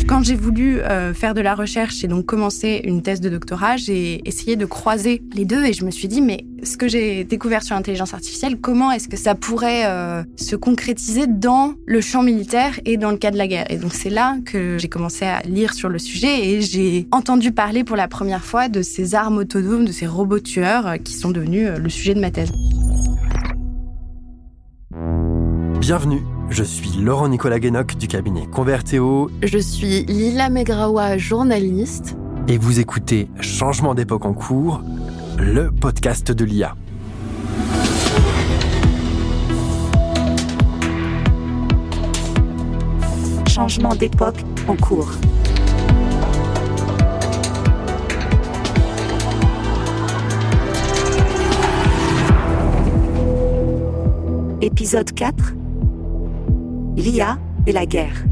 Quand j'ai voulu faire de la recherche et donc commencer une thèse de doctorat, j'ai essayé de croiser les deux et je me suis dit, mais ce que j'ai découvert sur l'intelligence artificielle, comment est-ce que ça pourrait se concrétiser dans le champ militaire et dans le cas de la guerre? Et donc c'est là que j'ai commencé à lire sur le sujet et j'ai entendu parler pour la première fois de ces armes autonomes, de ces robots tueurs qui sont devenus le sujet de ma thèse. Bienvenue, je suis Laurent-Nicolas Guénoc du cabinet Convertéo. Je suis Lila Megraoua, journaliste. Et vous écoutez Changement d'époque en cours, le podcast de l'IA. Changement d'époque en cours. Épisode 4. L'IA et la guerre.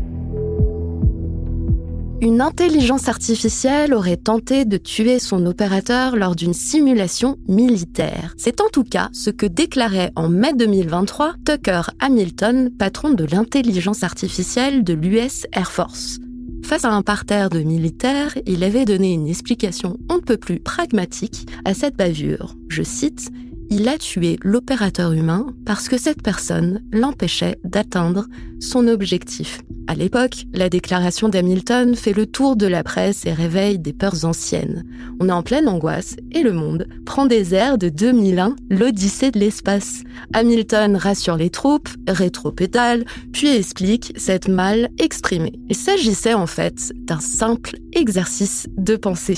Une intelligence artificielle aurait tenté de tuer son opérateur lors d'une simulation militaire. C'est en tout cas ce que déclarait en mai 2023 Tucker Hamilton, patron de l'intelligence artificielle de l'US Air Force. Face à un parterre de militaires, il avait donné une explication on ne peut plus pragmatique à cette bavure. Je cite: « Il a tué l'opérateur humain parce que cette personne l'empêchait d'atteindre son objectif. » À l'époque, la déclaration d'Hamilton fait le tour de la presse et réveille des peurs anciennes. On est en pleine angoisse et le monde prend des airs de 2001, l'Odyssée de l'espace. Hamilton rassure les troupes, rétropédale, puis explique s'être mal exprimé. Il s'agissait en fait d'un simple exercice de pensée.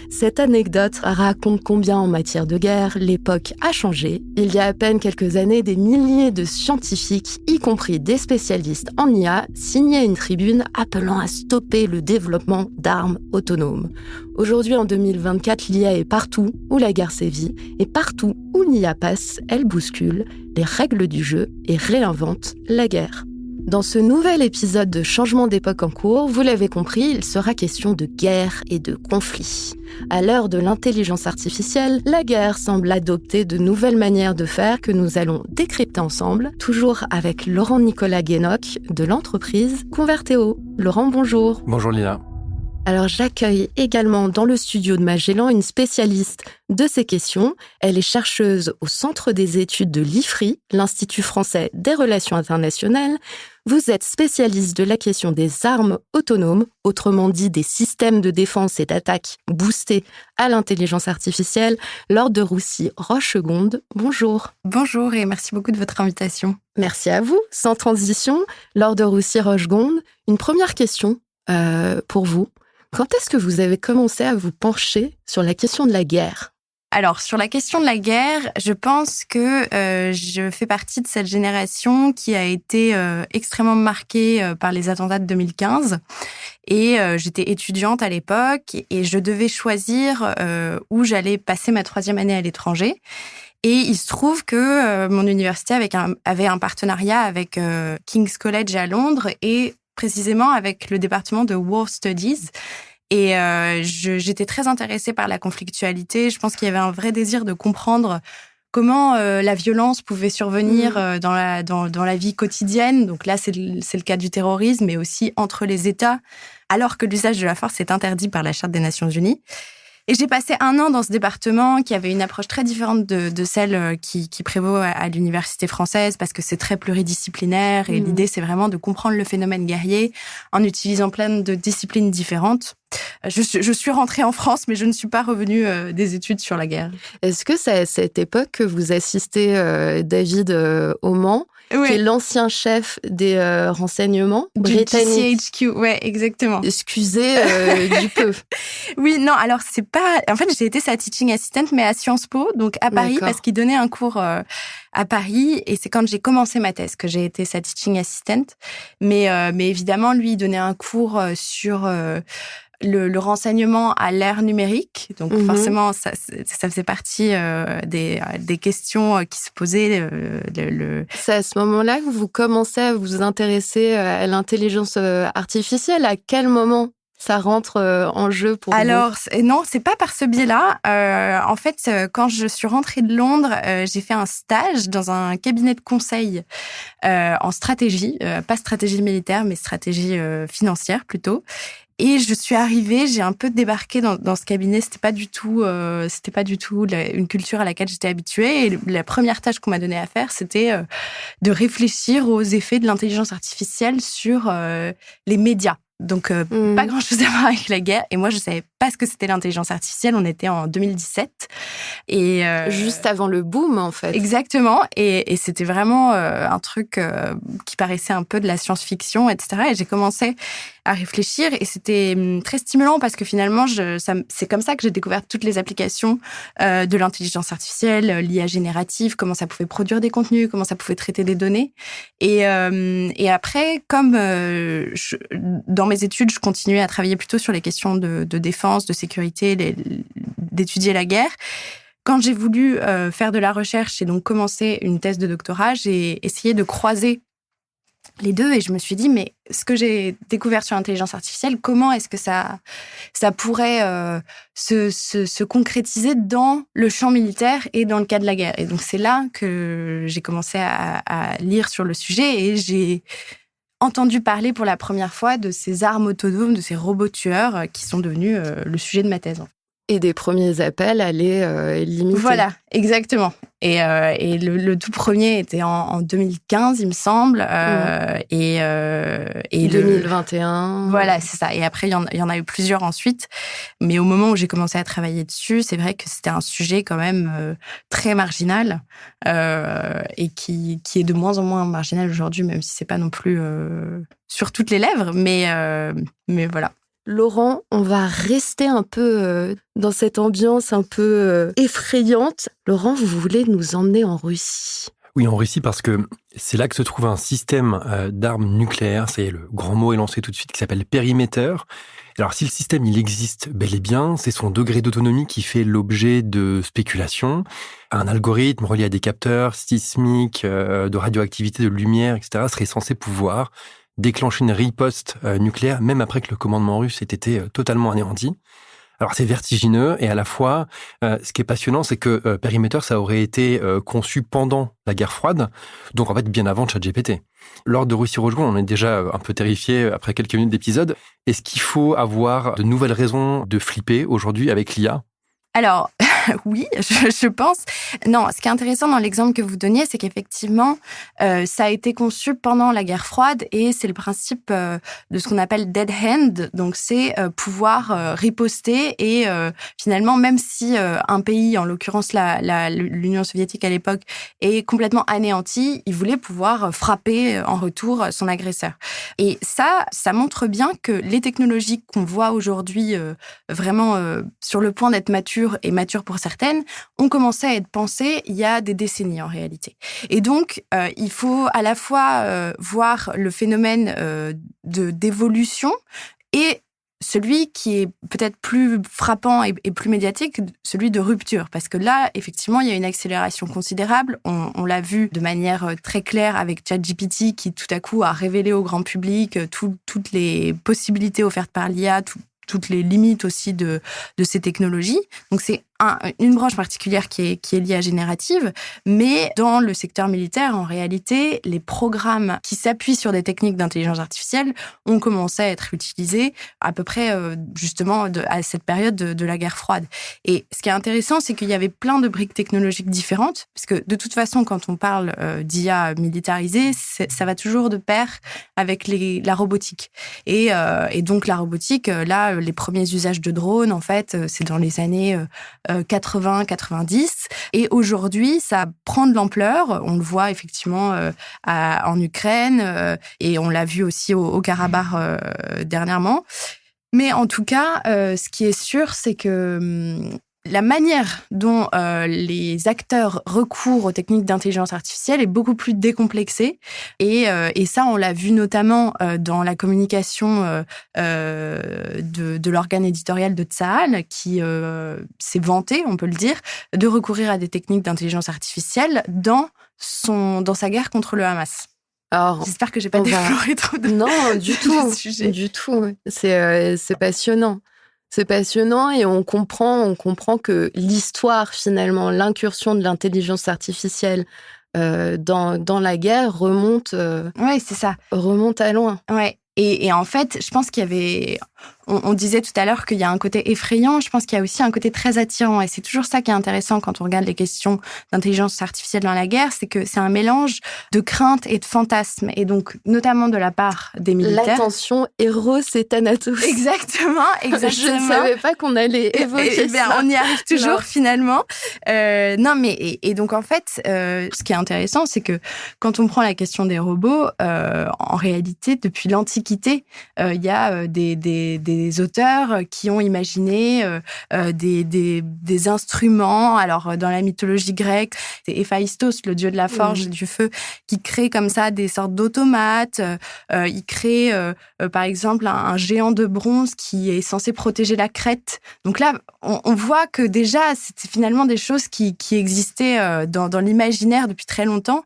Cette anecdote raconte combien en matière de guerre, l'époque a changé. Il y a à peine quelques années, des milliers de scientifiques, y compris des spécialistes en IA, signaient une tribune appelant à stopper le développement d'armes autonomes. Aujourd'hui, en 2024, l'IA est partout où la guerre sévit, et partout où l'IA passe, elle bouscule les règles du jeu et réinvente la guerre. Dans ce nouvel épisode de Changement d'époque en cours, vous l'avez compris, il sera question de guerre et de conflit. À l'heure de l'intelligence artificielle, la guerre semble adopter de nouvelles manières de faire que nous allons décrypter ensemble, toujours avec Laurent-Nicolas Guénoc de l'entreprise Convertéo. Laurent, bonjour. Bonjour Lila. Alors j'accueille également dans le studio de Magellan une spécialiste de ces questions. Elle est chercheuse au Centre des études de l'IFRI, l'Institut français des relations internationales. Vous êtes spécialiste de la question des armes autonomes, autrement dit des systèmes de défense et d'attaque boostés à l'intelligence artificielle. Laure de Roussy-Rochegonde, bonjour. Bonjour et merci beaucoup de votre invitation. Merci à vous. Sans transition, Laure de Roussy-Rochegonde, une première question pour vous. Quand est-ce que vous avez commencé à vous pencher sur la question de la guerre ? Alors, sur la question de la guerre, je pense que je fais partie de cette génération qui a été extrêmement marquée par les attentats de 2015. Et j'étais étudiante à l'époque et je devais choisir où j'allais passer ma 3e année à l'étranger. Et il se trouve que mon université avait un partenariat avec King's College à Londres et précisément avec le département de War Studies. Et j'étais très intéressée par la conflictualité. Je pense qu'il y avait un vrai désir de comprendre comment la violence pouvait survenir dans la vie quotidienne. Donc là, c'est le cas du terrorisme, mais aussi entre les États, alors que l'usage de la force est interdit par la Charte des Nations Unies. Et j'ai passé 1 an dans ce département qui avait une approche très différente de celle qui prévaut à l'université française parce que c'est très pluridisciplinaire et l'idée, c'est vraiment de comprendre le phénomène guerrier en utilisant plein de disciplines différentes. Je suis rentrée en France, mais je ne suis pas revenue des études sur la guerre. Est-ce que c'est à cette époque que vous assistez David Auman, qui est l'ancien chef des renseignements britanniques? GCHQ, ouais, exactement. Excusez du peu. Oui, non, alors c'est pas... En fait, j'ai été sa teaching assistant, mais à Sciences Po, donc à Paris, D'accord. parce qu'il donnait un cours à Paris, et c'est quand j'ai commencé ma thèse que j'ai été sa teaching assistant. Mais évidemment, lui, il donnait un cours sur... Le renseignement à l'ère numérique, donc forcément ça faisait partie des questions qui se posaient. C'est à ce moment-là que vous commencez à vous intéresser à l'intelligence artificielle. À quel moment ça rentre en jeu pour vous? Alors, non, c'est pas par ce biais-là. En fait, quand je suis rentrée de Londres, j'ai fait un stage dans un cabinet de conseil en stratégie, pas stratégie militaire, mais stratégie financière plutôt. Et je suis arrivée, j'ai un peu débarqué dans ce cabinet. C'était pas du tout une culture à laquelle j'étais habituée. Et la première tâche qu'on m'a donnée à faire, c'était de réfléchir aux effets de l'intelligence artificielle sur les médias. Donc, pas grand-chose à voir avec la guerre. Et moi, je savais pas ce que c'était l'intelligence artificielle. On était en 2017. Et juste avant le boom, en fait. Exactement. Et c'était vraiment un truc qui paraissait un peu de la science-fiction, etc. Et j'ai commencé à réfléchir. Et c'était très stimulant parce que finalement, c'est comme ça que j'ai découvert toutes les applications de l'intelligence artificielle, l'IA générative, comment ça pouvait produire des contenus, comment ça pouvait traiter des données. Et après, comme dans mes études, je continuais à travailler plutôt sur les questions de défense, de sécurité, d'étudier la guerre. Quand j'ai voulu faire de la recherche et donc commencer une thèse de doctorat, j'ai essayé de croiser les deux et je me suis dit, mais ce que j'ai découvert sur l'intelligence artificielle, comment est-ce que ça pourrait se concrétiser dans le champ militaire et dans le cas de la guerre. Et donc, c'est là que j'ai commencé à lire sur le sujet et j'ai entendu parler pour la première fois de ces armes autonomes, de ces robots tueurs qui sont devenus le sujet de ma thèse. Et des premiers appels à les limiter. Voilà, exactement. Et le tout premier était en 2015, il me semble. Et 2021. Voilà, c'est ça. Et après, il y en a eu plusieurs ensuite. Mais au moment où j'ai commencé à travailler dessus, c'est vrai que c'était un sujet quand même très marginal et qui est de moins en moins marginal aujourd'hui, même si c'est pas non plus sur toutes les lèvres. Mais voilà. Laurent, on va rester un peu dans cette ambiance un peu effrayante. Laurent, vous voulez nous emmener en Russie? Oui, en Russie, parce que c'est là que se trouve un système d'armes nucléaires, c'est le grand mot est lancé tout de suite, qui s'appelle Perimeter. Alors, si le système, il existe bel et bien, c'est son degré d'autonomie qui fait l'objet de spéculations. Un algorithme relié à des capteurs sismiques, de radioactivité, de lumière, etc., serait censé pouvoir déclencher une riposte nucléaire, même après que le commandement russe ait été totalement anéanti. Alors, c'est vertigineux, et à la fois, ce qui est passionnant, c'est que Perimeter, ça aurait été conçu pendant la guerre froide, donc en fait, bien avant ChatGPT. Lors de Russie Rejoint, on est déjà un peu terrifié après quelques minutes d'épisode. Est-ce qu'il faut avoir de nouvelles raisons de flipper aujourd'hui avec l'IA ? Alors, oui, je pense. Non, ce qui est intéressant dans l'exemple que vous donniez, c'est qu'effectivement, ça a été conçu pendant la guerre froide et c'est le principe de ce qu'on appelle dead hand. Donc, c'est pouvoir riposter et finalement, même si un pays, en l'occurrence l'Union soviétique à l'époque, est complètement anéanti, il voulait pouvoir frapper en retour son agresseur. Et ça montre bien que les technologies qu'on voit aujourd'hui vraiment sur le point d'être matures et matures pour certaines, ont commencé à être pensées il y a des décennies en réalité. Et donc, il faut à la fois voir le phénomène d'évolution et celui qui est peut-être plus frappant et plus médiatique, celui de rupture. Parce que là, effectivement, il y a une accélération considérable. On l'a vu de manière très claire avec ChatGPT qui, tout à coup, a révélé au grand public toutes les possibilités offertes par l'IA, toutes les limites aussi de ces technologies. Donc, c'est une branche particulière qui est l'IA générative, mais dans le secteur militaire, en réalité, les programmes qui s'appuient sur des techniques d'intelligence artificielle ont commencé à être utilisés à peu près justement à cette période de la guerre froide. Et ce qui est intéressant, c'est qu'il y avait plein de briques technologiques différentes, parce que de toute façon, quand on parle d'IA militarisée, ça va toujours de pair avec la robotique. Et donc la robotique, là, les premiers usages de drones, en fait, c'est dans les années 80-90. Et aujourd'hui, ça prend de l'ampleur. On le voit effectivement en Ukraine et on l'a vu aussi au Karabakh dernièrement. Mais en tout cas, ce qui est sûr, c'est que la manière dont les acteurs recourent aux techniques d'intelligence artificielle est beaucoup plus décomplexée. Et ça, on l'a vu notamment dans la communication de l'organe éditorial de Tsahal, qui s'est vanté, on peut le dire, de recourir à des techniques d'intelligence artificielle dans sa guerre contre le Hamas. Alors, j'espère que j'ai pas défloré trop de non, du tout, sujet. Du tout. C'est passionnant. C'est passionnant et on comprend que l'histoire, finalement, l'incursion de l'intelligence artificielle dans la guerre remonte. Ouais, c'est ça. Remonte à loin. Ouais. Et en fait, je pense qu'il y avait On disait tout à l'heure qu'il y a un côté effrayant. Je pense qu'il y a aussi un côté très attirant. Et c'est toujours ça qui est intéressant quand on regarde les questions d'intelligence artificielle dans la guerre, c'est que c'est un mélange de crainte et de fantasme. Et donc, notamment de la part des militaires. L'attention, Eros et Thanatos. Exactement. Je ne savais pas qu'on allait évoquer ça. On y arrive toujours, finalement. Et donc, en fait, ce qui est intéressant, c'est que quand on prend la question des robots, en réalité, depuis l'Antiquité, il y a des auteurs qui ont imaginé des instruments. Alors, dans la mythologie grecque, c'est Héphaïstos, le dieu de la forge et du feu, qui crée comme ça des sortes d'automates. Il crée, par exemple, un géant de bronze qui est censé protéger la Crète. Donc là, on voit que déjà, c'était finalement des choses qui existaient dans l'imaginaire depuis très longtemps.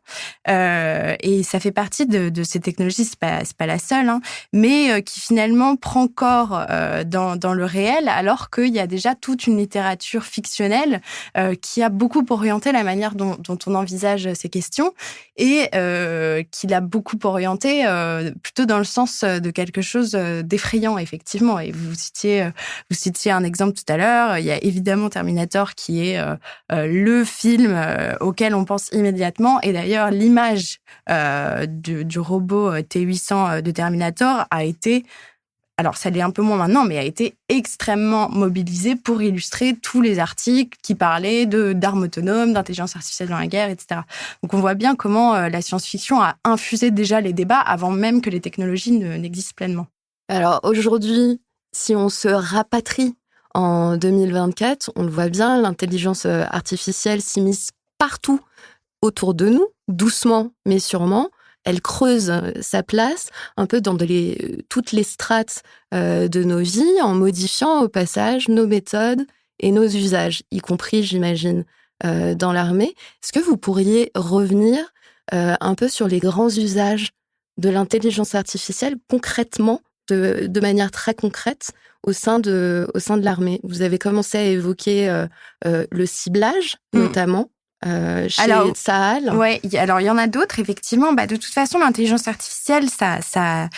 Et ça fait partie de ces technologies, c'est pas la seule, hein, mais qui finalement prend corps dans le réel, alors qu'il y a déjà toute une littérature fictionnelle qui a beaucoup orienté la manière dont on envisage ces questions et qui l'a beaucoup orienté plutôt dans le sens de quelque chose d'effrayant, effectivement. Et vous citiez un exemple tout à l'heure. Il y a évidemment Terminator qui est le film auquel on pense immédiatement. Et d'ailleurs, l'image du robot T-800 de Terminator a été, alors ça l'est un peu moins maintenant, mais a été extrêmement mobilisée pour illustrer tous les articles qui parlaient d'armes autonomes, d'intelligence artificielle dans la guerre, etc. Donc on voit bien comment la science-fiction a infusé déjà les débats avant même que les technologies n'existent pleinement. Alors aujourd'hui, si on se rapatrie en 2024, on le voit bien, l'intelligence artificielle s'immisce partout autour de nous, doucement mais sûrement. Elle creuse sa place un peu dans toutes les strates de nos vies, en modifiant au passage nos méthodes et nos usages, y compris, j'imagine, dans l'armée. Est-ce que vous pourriez revenir un peu sur les grands usages de l'intelligence artificielle concrètement, de manière très concrète, au sein de l'armée? Vous avez commencé à évoquer le ciblage, notamment. Chez Tsahal. Ouais, alors il y en a d'autres, effectivement. De toute façon, l'intelligence artificielle, ça a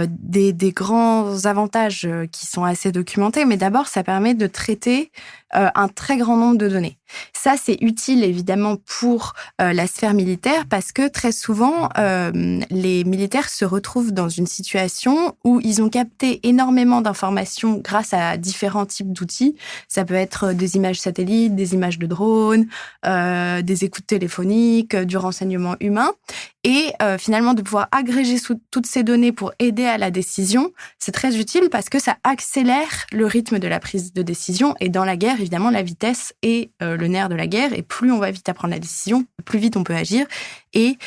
des grands avantages qui sont assez documentés, mais d'abord, ça permet de traiter un très grand nombre de données. Ça, c'est utile, évidemment, pour la sphère militaire, parce que très souvent, les militaires se retrouvent dans une situation où ils ont capté énormément d'informations grâce à différents types d'outils. Ça peut être des images satellites, des images de drones, des écoutes téléphoniques, du renseignement humain. Et finalement, de pouvoir agréger toutes ces données pour aider à la décision, c'est très utile parce que ça accélère le rythme de la prise de décision. Et dans la guerre, évidemment, la vitesse est le nerf de la guerre. Et plus on va vite à prendre la décision, plus vite on peut agir et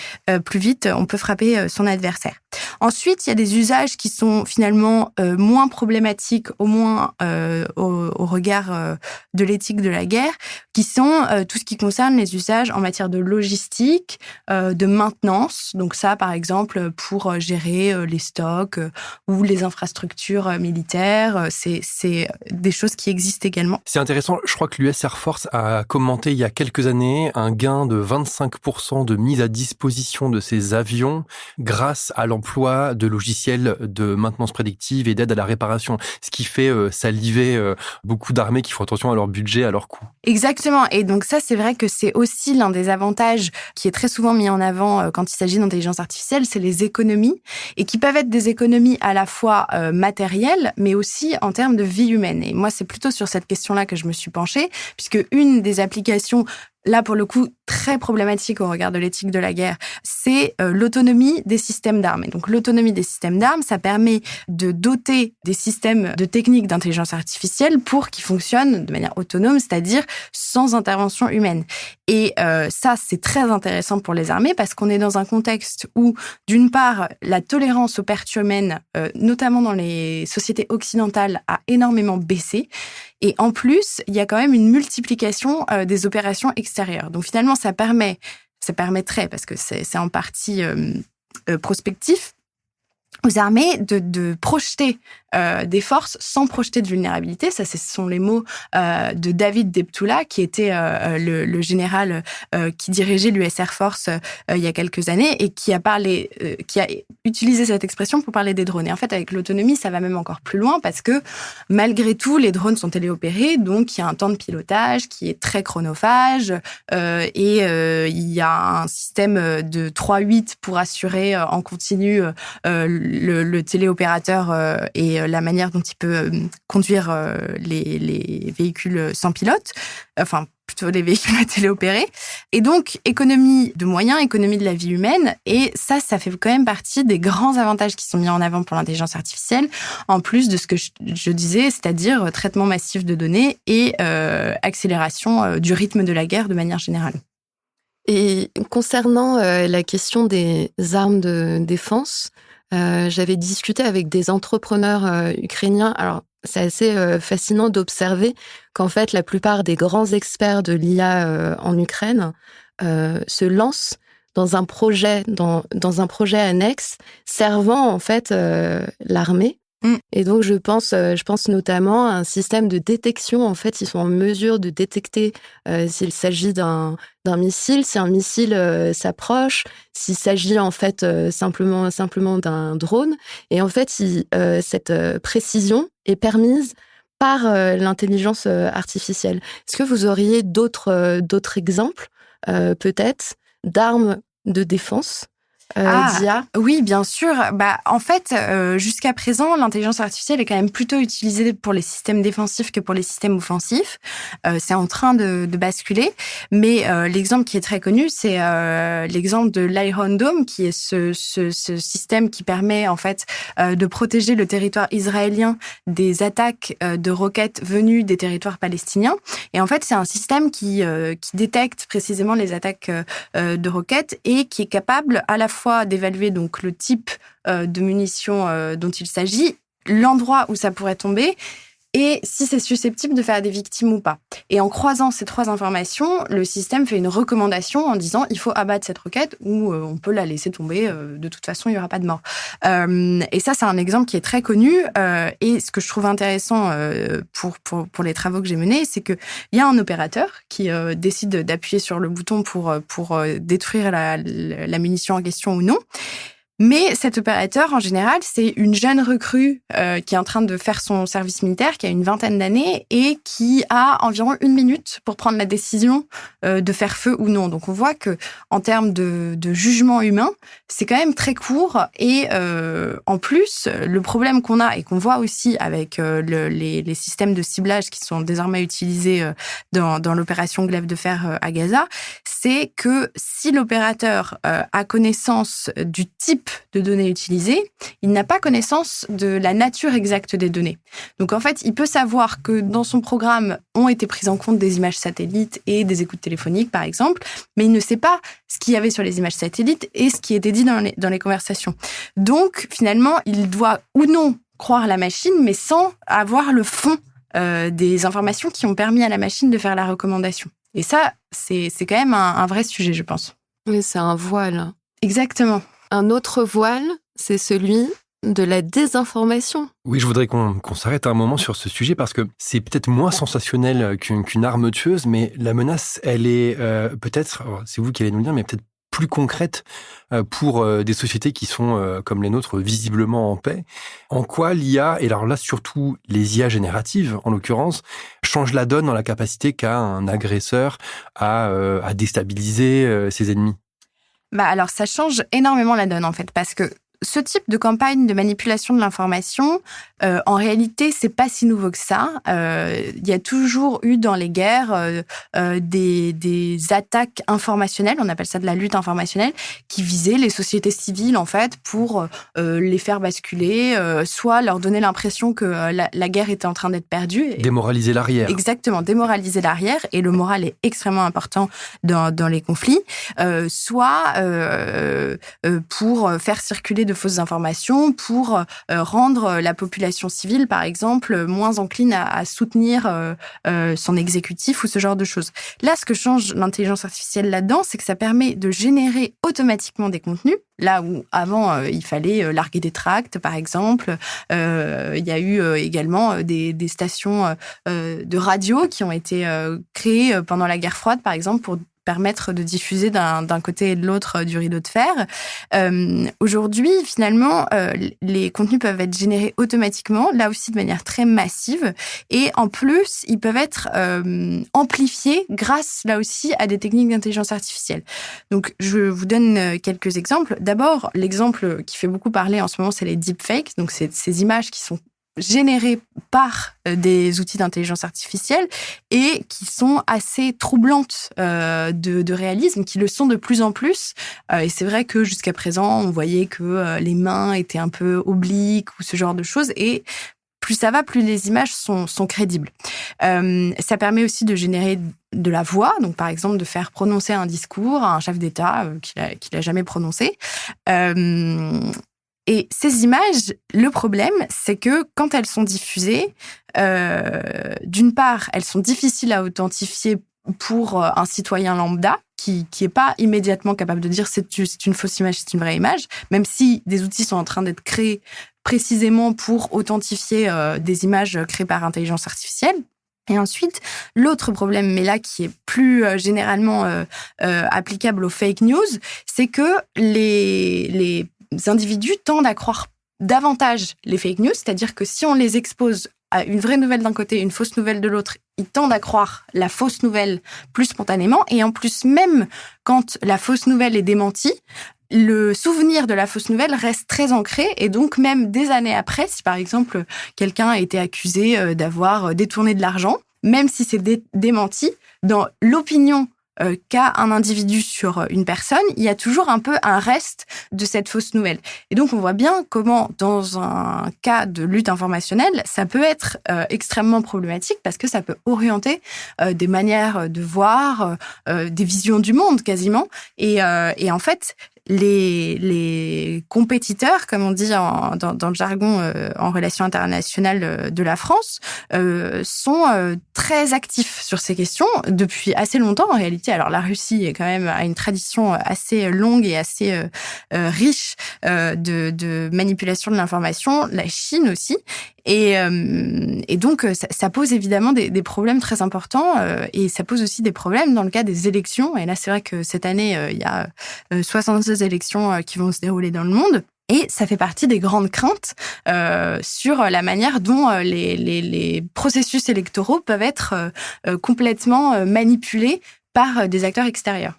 plus vite on peut frapper son adversaire. Ensuite, il y a des usages qui sont finalement moins problématiques, au moins au regard de l'éthique de la guerre, qui sont tout ce qui concerne les usages en matière de logistique, de maintenance. Donc ça, par exemple, pour gérer les stocks ou les infrastructures militaires, c'est des choses qui existent également. C'est intéressant, je crois que l'US Air Force a commenté il y a quelques années un gain de 25% de mise à disposition de ses avions grâce à l'emploi de logiciels de maintenance prédictive et d'aide à la réparation, ce qui fait saliver beaucoup d'armées qui font attention à leur budget, à leurs coûts. Exactement, et donc ça, c'est vrai que c'est aussi l'un des avantages qui est très souvent mis en avant quand il s'agit d'intelligence artificielle, c'est les économies, et qui peuvent être des économies à la fois matérielles, mais aussi en termes de vie humaine. Et moi, c'est plutôt sur cette question-là que je me suis penchée, puisque une des applications là, pour le coup, très problématique au regard de l'éthique de la guerre, c'est l'autonomie des systèmes d'armes. Et donc, l'autonomie des systèmes d'armes, ça permet de doter des systèmes de techniques d'intelligence artificielle pour qu'ils fonctionnent de manière autonome, c'est-à-dire sans intervention humaine. Et ça, c'est très intéressant pour les armées parce qu'on est dans un contexte où, d'une part, la tolérance aux pertes humaines, notamment dans les sociétés occidentales, a énormément baissé. Et en plus, il y a quand même une multiplication des opérations extérieures. Donc finalement, ça permettrait, parce que c'est en partie prospectif, aux armées de projeter des forces sans projeter de vulnérabilité. Ça, ce sont les mots de David Deptula, qui était le général qui dirigeait l'US Air Force il y a quelques années et qui a utilisé cette expression pour parler des drones. Et en fait, avec l'autonomie, ça va même encore plus loin parce que malgré tout, les drones sont téléopérés, donc il y a un temps de pilotage qui est très chronophage et il y a un système de 3-8 pour assurer en continu le téléopérateur et la manière dont il peut conduire les véhicules sans pilote, enfin plutôt les véhicules téléopérés. Et donc, économie de moyens, économie de la vie humaine. Et ça fait quand même partie des grands avantages qui sont mis en avant pour l'intelligence artificielle, en plus de ce que je disais, c'est-à-dire traitement massif de données et accélération du rythme de la guerre de manière générale. Et concernant la question des armes de défense, j'avais discuté avec des entrepreneurs ukrainiens. Alors, c'est assez fascinant d'observer qu'en fait, la plupart des grands experts de l'IA en Ukraine se lancent dans un projet annexe servant en fait l'armée. Et donc, je pense notamment à un système de détection. En fait, ils sont en mesure de détecter s'il s'agit d'un missile, si un missile s'approche, s'il s'agit en fait simplement d'un drone. Et en fait, cette précision est permise par l'intelligence artificielle. Est-ce que vous auriez d'autres exemples, peut-être, d'armes de défense d'IA? Oui, bien sûr. En fait, jusqu'à présent, l'intelligence artificielle est quand même plutôt utilisée pour les systèmes défensifs que pour les systèmes offensifs. C'est en train de basculer. Mais l'exemple qui est très connu, c'est l'exemple de l'Iron Dome, qui est ce système qui permet en fait de protéger le territoire israélien des attaques de roquettes venues des territoires palestiniens. Et en fait, c'est un système qui détecte précisément les attaques de roquettes et qui est capable à la fois d'évaluer donc le type de munitions dont il s'agit, l'endroit où ça pourrait tomber et si c'est susceptible de faire des victimes ou pas. Et en croisant ces trois informations, le système fait une recommandation en disant il faut abattre cette roquette ou on peut la laisser tomber, de toute façon il n'y aura pas de mort. Et ça c'est un exemple qui est très connu et ce que je trouve intéressant pour les travaux que j'ai menés, c'est qu'il y a un opérateur qui décide d'appuyer sur le bouton pour détruire la munition en question ou non. Mais cet opérateur, en général, c'est une jeune recrue qui est en train de faire son service militaire, qui a une vingtaine d'années et qui a environ 1 minute pour prendre la décision de faire feu ou non. Donc, on voit que en termes de jugement humain, c'est quand même très court. Et en plus, le problème qu'on a et qu'on voit aussi avec les systèmes de ciblage qui sont désormais utilisés dans l'opération Glaive de fer à Gaza, c'est que si l'opérateur a connaissance du type de données utilisées, il n'a pas connaissance de la nature exacte des données. Donc en fait, il peut savoir que dans son programme ont été prises en compte des images satellites et des écoutes téléphoniques, par exemple, mais il ne sait pas ce qu'il y avait sur les images satellites et ce qui était dit dans les conversations. Donc finalement, il doit ou non croire la machine, mais sans avoir le fond des informations qui ont permis à la machine de faire la recommandation. Et ça, c'est quand même un vrai sujet, je pense. Oui, c'est un voile. Exactement. Un autre voile, c'est celui de la désinformation. Oui, je voudrais qu'on s'arrête un moment sur ce sujet parce que c'est peut-être moins sensationnel qu'une arme tueuse, mais la menace, elle est peut-être, c'est vous qui allez nous le dire, mais peut-être plus concrète pour des sociétés qui sont, comme les nôtres, visiblement en paix. En quoi l'IA, et alors là surtout les IA génératives en l'occurrence, changent la donne dans la capacité qu'a un agresseur à déstabiliser ses ennemis? Alors, ça change énormément la donne, en fait, parce que ce type de campagne de manipulation de l'information, en réalité, c'est pas si nouveau que ça. Il y a toujours eu dans les guerres des attaques informationnelles, on appelle ça de la lutte informationnelle, qui visaient les sociétés civiles, en fait, pour les faire basculer, soit leur donner l'impression que la guerre était en train d'être perdue. Démoraliser l'arrière. Exactement, démoraliser l'arrière, et le moral est extrêmement important dans les conflits, soit pour faire circuler de fausses informations pour rendre la population civile, par exemple, moins encline à soutenir son exécutif ou ce genre de choses. Là, ce que change l'intelligence artificielle là-dedans, c'est que ça permet de générer automatiquement des contenus. Là où avant, il fallait larguer des tracts, par exemple. Il y a eu également des stations de radio qui ont été créées pendant la guerre froide, par exemple, pour permettre de diffuser d'un côté et de l'autre du rideau de fer. Aujourd'hui, finalement, les contenus peuvent être générés automatiquement, là aussi de manière très massive. Et en plus, ils peuvent être amplifiés grâce, là aussi, à des techniques d'intelligence artificielle. Donc, je vous donne quelques exemples. D'abord, l'exemple qui fait beaucoup parler en ce moment, c'est les deepfakes. Donc, c'est ces images qui sont générées par des outils d'intelligence artificielle et qui sont assez troublantes de réalisme, qui le sont de plus en plus. Et c'est vrai que jusqu'à présent, on voyait que les mains étaient un peu obliques ou ce genre de choses. Et plus ça va, plus les images sont crédibles. Ça permet aussi de générer de la voix, donc par exemple de faire prononcer un discours à un chef d'État qu'il a jamais prononcé. Et ces images, le problème, c'est que quand elles sont diffusées, d'une part, elles sont difficiles à authentifier pour un citoyen lambda qui est pas immédiatement capable de dire c'est une fausse image, c'est une vraie image, même si des outils sont en train d'être créés précisément pour authentifier des images créées par intelligence artificielle. Et ensuite, l'autre problème, mais là qui est plus généralement applicable aux fake news, c'est que les individus tendent à croire davantage les fake news, c'est-à-dire que si on les expose à une vraie nouvelle d'un côté, une fausse nouvelle de l'autre, ils tendent à croire la fausse nouvelle plus spontanément. Et en plus, même quand la fausse nouvelle est démentie, le souvenir de la fausse nouvelle reste très ancré. Et donc, même des années après, si par exemple, quelqu'un a été accusé d'avoir détourné de l'argent, même si c'est démenti, dans l'opinion qu'a un individu sur une personne, il y a toujours un peu un reste de cette fausse nouvelle. Et donc, on voit bien comment, dans un cas de lutte informationnelle, ça peut être extrêmement problématique parce que ça peut orienter des manières de voir, des visions du monde quasiment. Et en fait, les compétiteurs, comme on dit dans le jargon en relations internationales de la France, sont très actifs sur ces questions depuis assez longtemps en réalité. Alors la Russie est quand même a une tradition assez longue et assez riche de manipulation de l'information, la Chine aussi. Et donc, ça pose évidemment des problèmes très importants et ça pose aussi des problèmes dans le cas des élections. Et là, c'est vrai que cette année, il y a 62 élections qui vont se dérouler dans le monde. Et ça fait partie des grandes craintes sur la manière dont les processus électoraux peuvent être complètement manipulés par des acteurs extérieurs.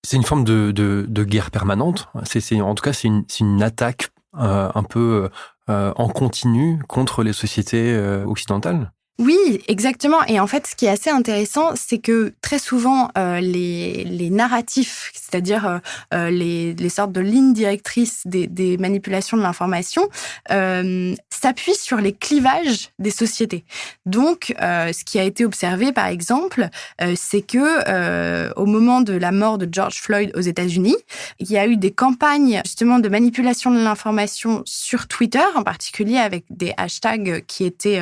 C'est une forme de guerre permanente. En tout cas, c'est une attaque un peu en continu contre les sociétés occidentales. Oui, exactement. Et en fait, ce qui est assez intéressant, c'est que très souvent, les narratifs, c'est-à-dire les sortes de lignes directrices des manipulations de l'information, s'appuient sur les clivages des sociétés. Donc, ce qui a été observé, par exemple, c'est que au moment de la mort de George Floyd aux États-Unis, il y a eu des campagnes justement de manipulation de l'information sur Twitter, en particulier avec des hashtags qui étaient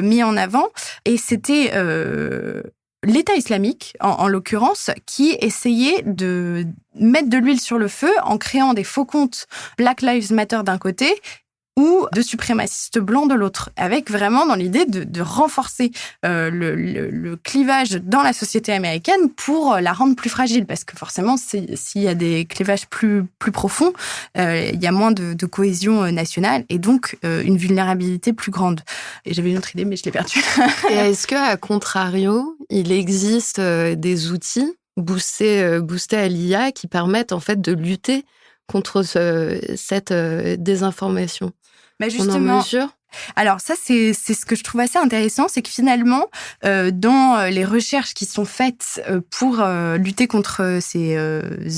mis en avant. Et c'était l'État islamique, en l'occurrence, qui essayait de mettre de l'huile sur le feu en créant des faux comptes Black Lives Matter d'un côté ou de suprémacistes blancs de l'autre, avec vraiment dans l'idée de renforcer le clivage dans la société américaine pour la rendre plus fragile, parce que forcément, s'il y a des clivages plus profonds, il y a moins de cohésion nationale et donc une vulnérabilité plus grande. Et j'avais une autre idée, mais je l'ai perdue. Et est-ce que, à contrario, il existe des outils boostés à l'IA qui permettent en fait de lutter contre cette désinformation? Justement, on en mesure? Alors ça, c'est ce que je trouve assez intéressant, c'est que finalement, dans les recherches qui sont faites pour lutter contre ces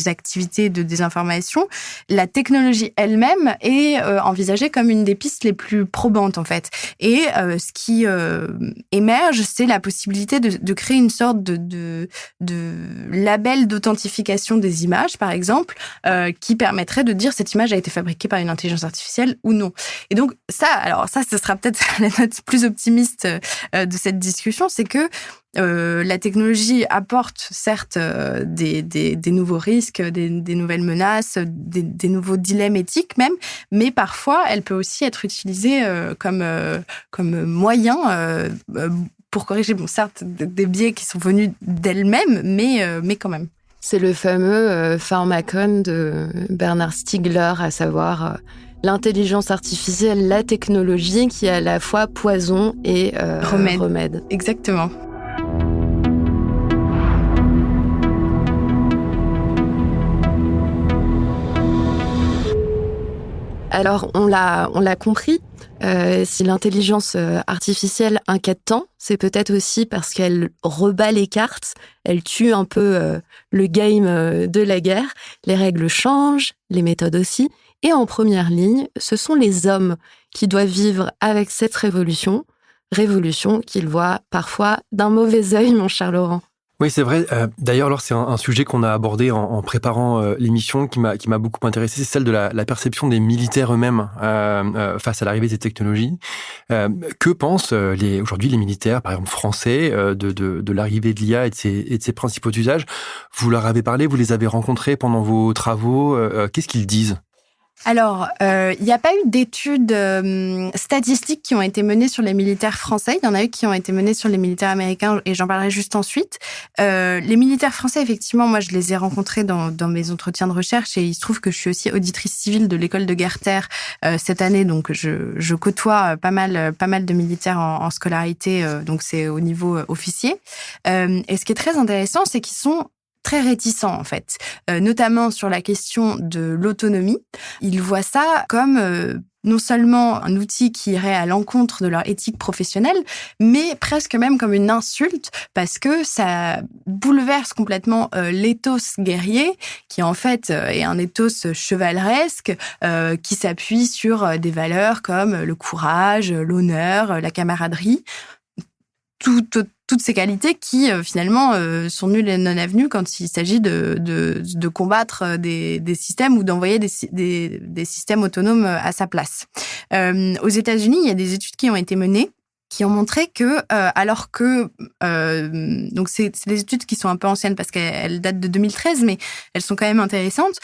activités de désinformation, la technologie elle-même est envisagée comme une des pistes les plus probantes en fait. Et ce qui émerge, c'est la possibilité de créer une sorte de label d'authentification des images, par exemple, qui permettrait de dire cette image a été fabriquée par une intelligence artificielle ou non. Et donc ça, ce sera peut-être la note plus optimiste de cette discussion, c'est que la technologie apporte certes des nouveaux risques, des nouvelles menaces, des nouveaux dilemmes éthiques même, mais parfois elle peut aussi être utilisée comme moyen pour corriger, certes, des biais qui sont venus d'elle-même, mais quand même. C'est le fameux pharmacon de Bernard Stiegler, à savoir l'intelligence artificielle, la technologie qui est à la fois poison et remède. Exactement. Alors, on l'a compris, si l'intelligence artificielle inquiète tant, c'est peut-être aussi parce qu'elle rebat les cartes, elle tue un peu le game de la guerre, les règles changent, les méthodes aussi, et en première ligne, ce sont les hommes qui doivent vivre avec cette révolution qu'ils voient parfois d'un mauvais œil, mon cher Laurent. Oui, c'est vrai. D'ailleurs, alors c'est un sujet qu'on a abordé en préparant l'émission qui m'a beaucoup intéressé, c'est celle de la perception des militaires eux-mêmes face à l'arrivée des technologies. Que pensent aujourd'hui les militaires, par exemple français, de l'arrivée de l'IA et de ses principaux usages? Vous leur avez parlé, vous les avez rencontrés pendant vos travaux. Qu'est-ce qu'ils disent? Alors, il n'y a pas eu d'études statistiques qui ont été menées sur les militaires français. Il y en a eu qui ont été menées sur les militaires américains et j'en parlerai juste ensuite. Les militaires français, effectivement, moi, je les ai rencontrés dans mes entretiens de recherche et il se trouve que je suis aussi auditrice civile de l'école de guerre-terre cette année. Donc, je côtoie pas mal de militaires en scolarité. Donc, c'est au niveau officier. Et ce qui est très intéressant, c'est qu'ils sont très réticents en fait, notamment sur la question de l'autonomie. Ils voient ça comme non seulement un outil qui irait à l'encontre de leur éthique professionnelle, mais presque même comme une insulte parce que ça bouleverse complètement l'éthos guerrier, qui en fait est un éthos chevaleresque qui s'appuie sur des valeurs comme le courage, l'honneur, la camaraderie. Toutes ces qualités qui, finalement, sont nulles et non avenues quand il s'agit de combattre des systèmes ou d'envoyer des systèmes autonomes à sa place. Aux États-Unis, il y a des études qui ont été menées qui ont montré que, alors que... donc, c'est des études qui sont un peu anciennes parce qu'elles datent de 2013, mais elles sont quand même intéressantes.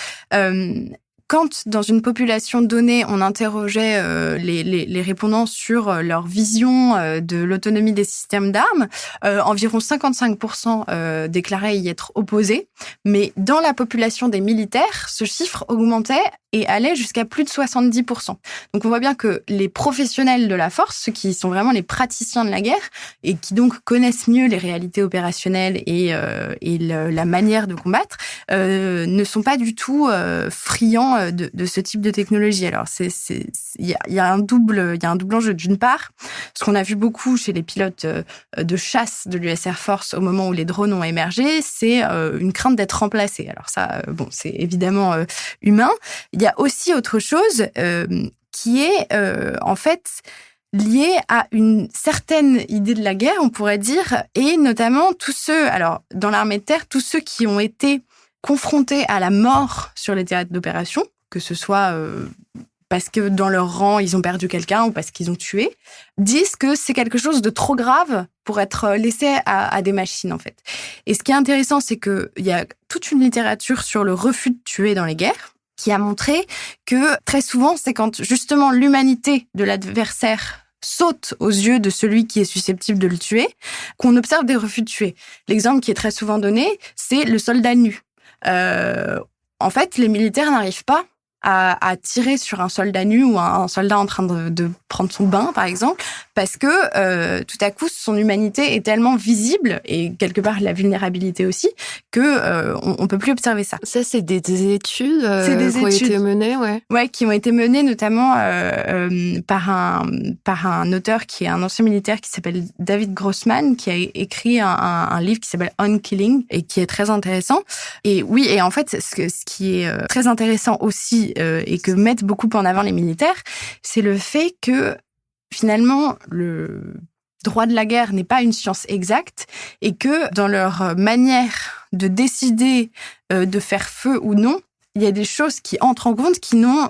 Quand, dans une population donnée, on interrogeait les répondants sur leur vision de l'autonomie des systèmes d'armes, environ 55% déclaraient y être opposés. Mais dans la population des militaires, ce chiffre augmentait et allait jusqu'à plus de 70%. Donc on voit bien que les professionnels de la force, ceux qui sont vraiment les praticiens de la guerre, et qui donc connaissent mieux les réalités opérationnelles et la manière de combattre, ne sont pas du tout friands de ce type de technologie. Alors il y a un double enjeu. D'une part, ce qu'on a vu beaucoup chez les pilotes de chasse de l'US Air Force au moment où les drones ont émergé, c'est une crainte d'être remplacés. Alors ça, c'est évidemment humain. Il y a aussi autre chose qui est en fait liée à une certaine idée de la guerre, on pourrait dire, et notamment tous ceux, alors dans l'armée de terre, tous ceux qui ont été confrontés à la mort sur les théâtres d'opération, que ce soit parce que dans leur rang, ils ont perdu quelqu'un ou parce qu'ils ont tué, disent que c'est quelque chose de trop grave pour être laissé à des machines, en fait. Et ce qui est intéressant, c'est qu'il y a toute une littérature sur le refus de tuer dans les guerres qui a montré que très souvent, c'est quand justement l'humanité de l'adversaire saute aux yeux de celui qui est susceptible de le tuer, qu'on observe des refus de tuer. L'exemple qui est très souvent donné, c'est le soldat nu. En fait, les militaires n'arrivent pas à tirer sur un soldat nu ou un soldat en train de prendre son bain, par exemple, parce que tout à coup, son humanité est tellement visible, et quelque part la vulnérabilité aussi, que on peut plus observer ça. Ça, c'est des études qui ont été menées, Ouais, qui ont été menées notamment par un auteur qui est un ancien militaire qui s'appelle David Grossman, qui a écrit un livre qui s'appelle On Killing et qui est très intéressant. Et oui, et en fait, ce qui est très intéressant aussi et que mettent beaucoup en avant les militaires, c'est le fait que finalement le droit de la guerre n'est pas une science exacte et que dans leur manière de décider de faire feu ou non, il y a des choses qui entrent en compte qui n'ont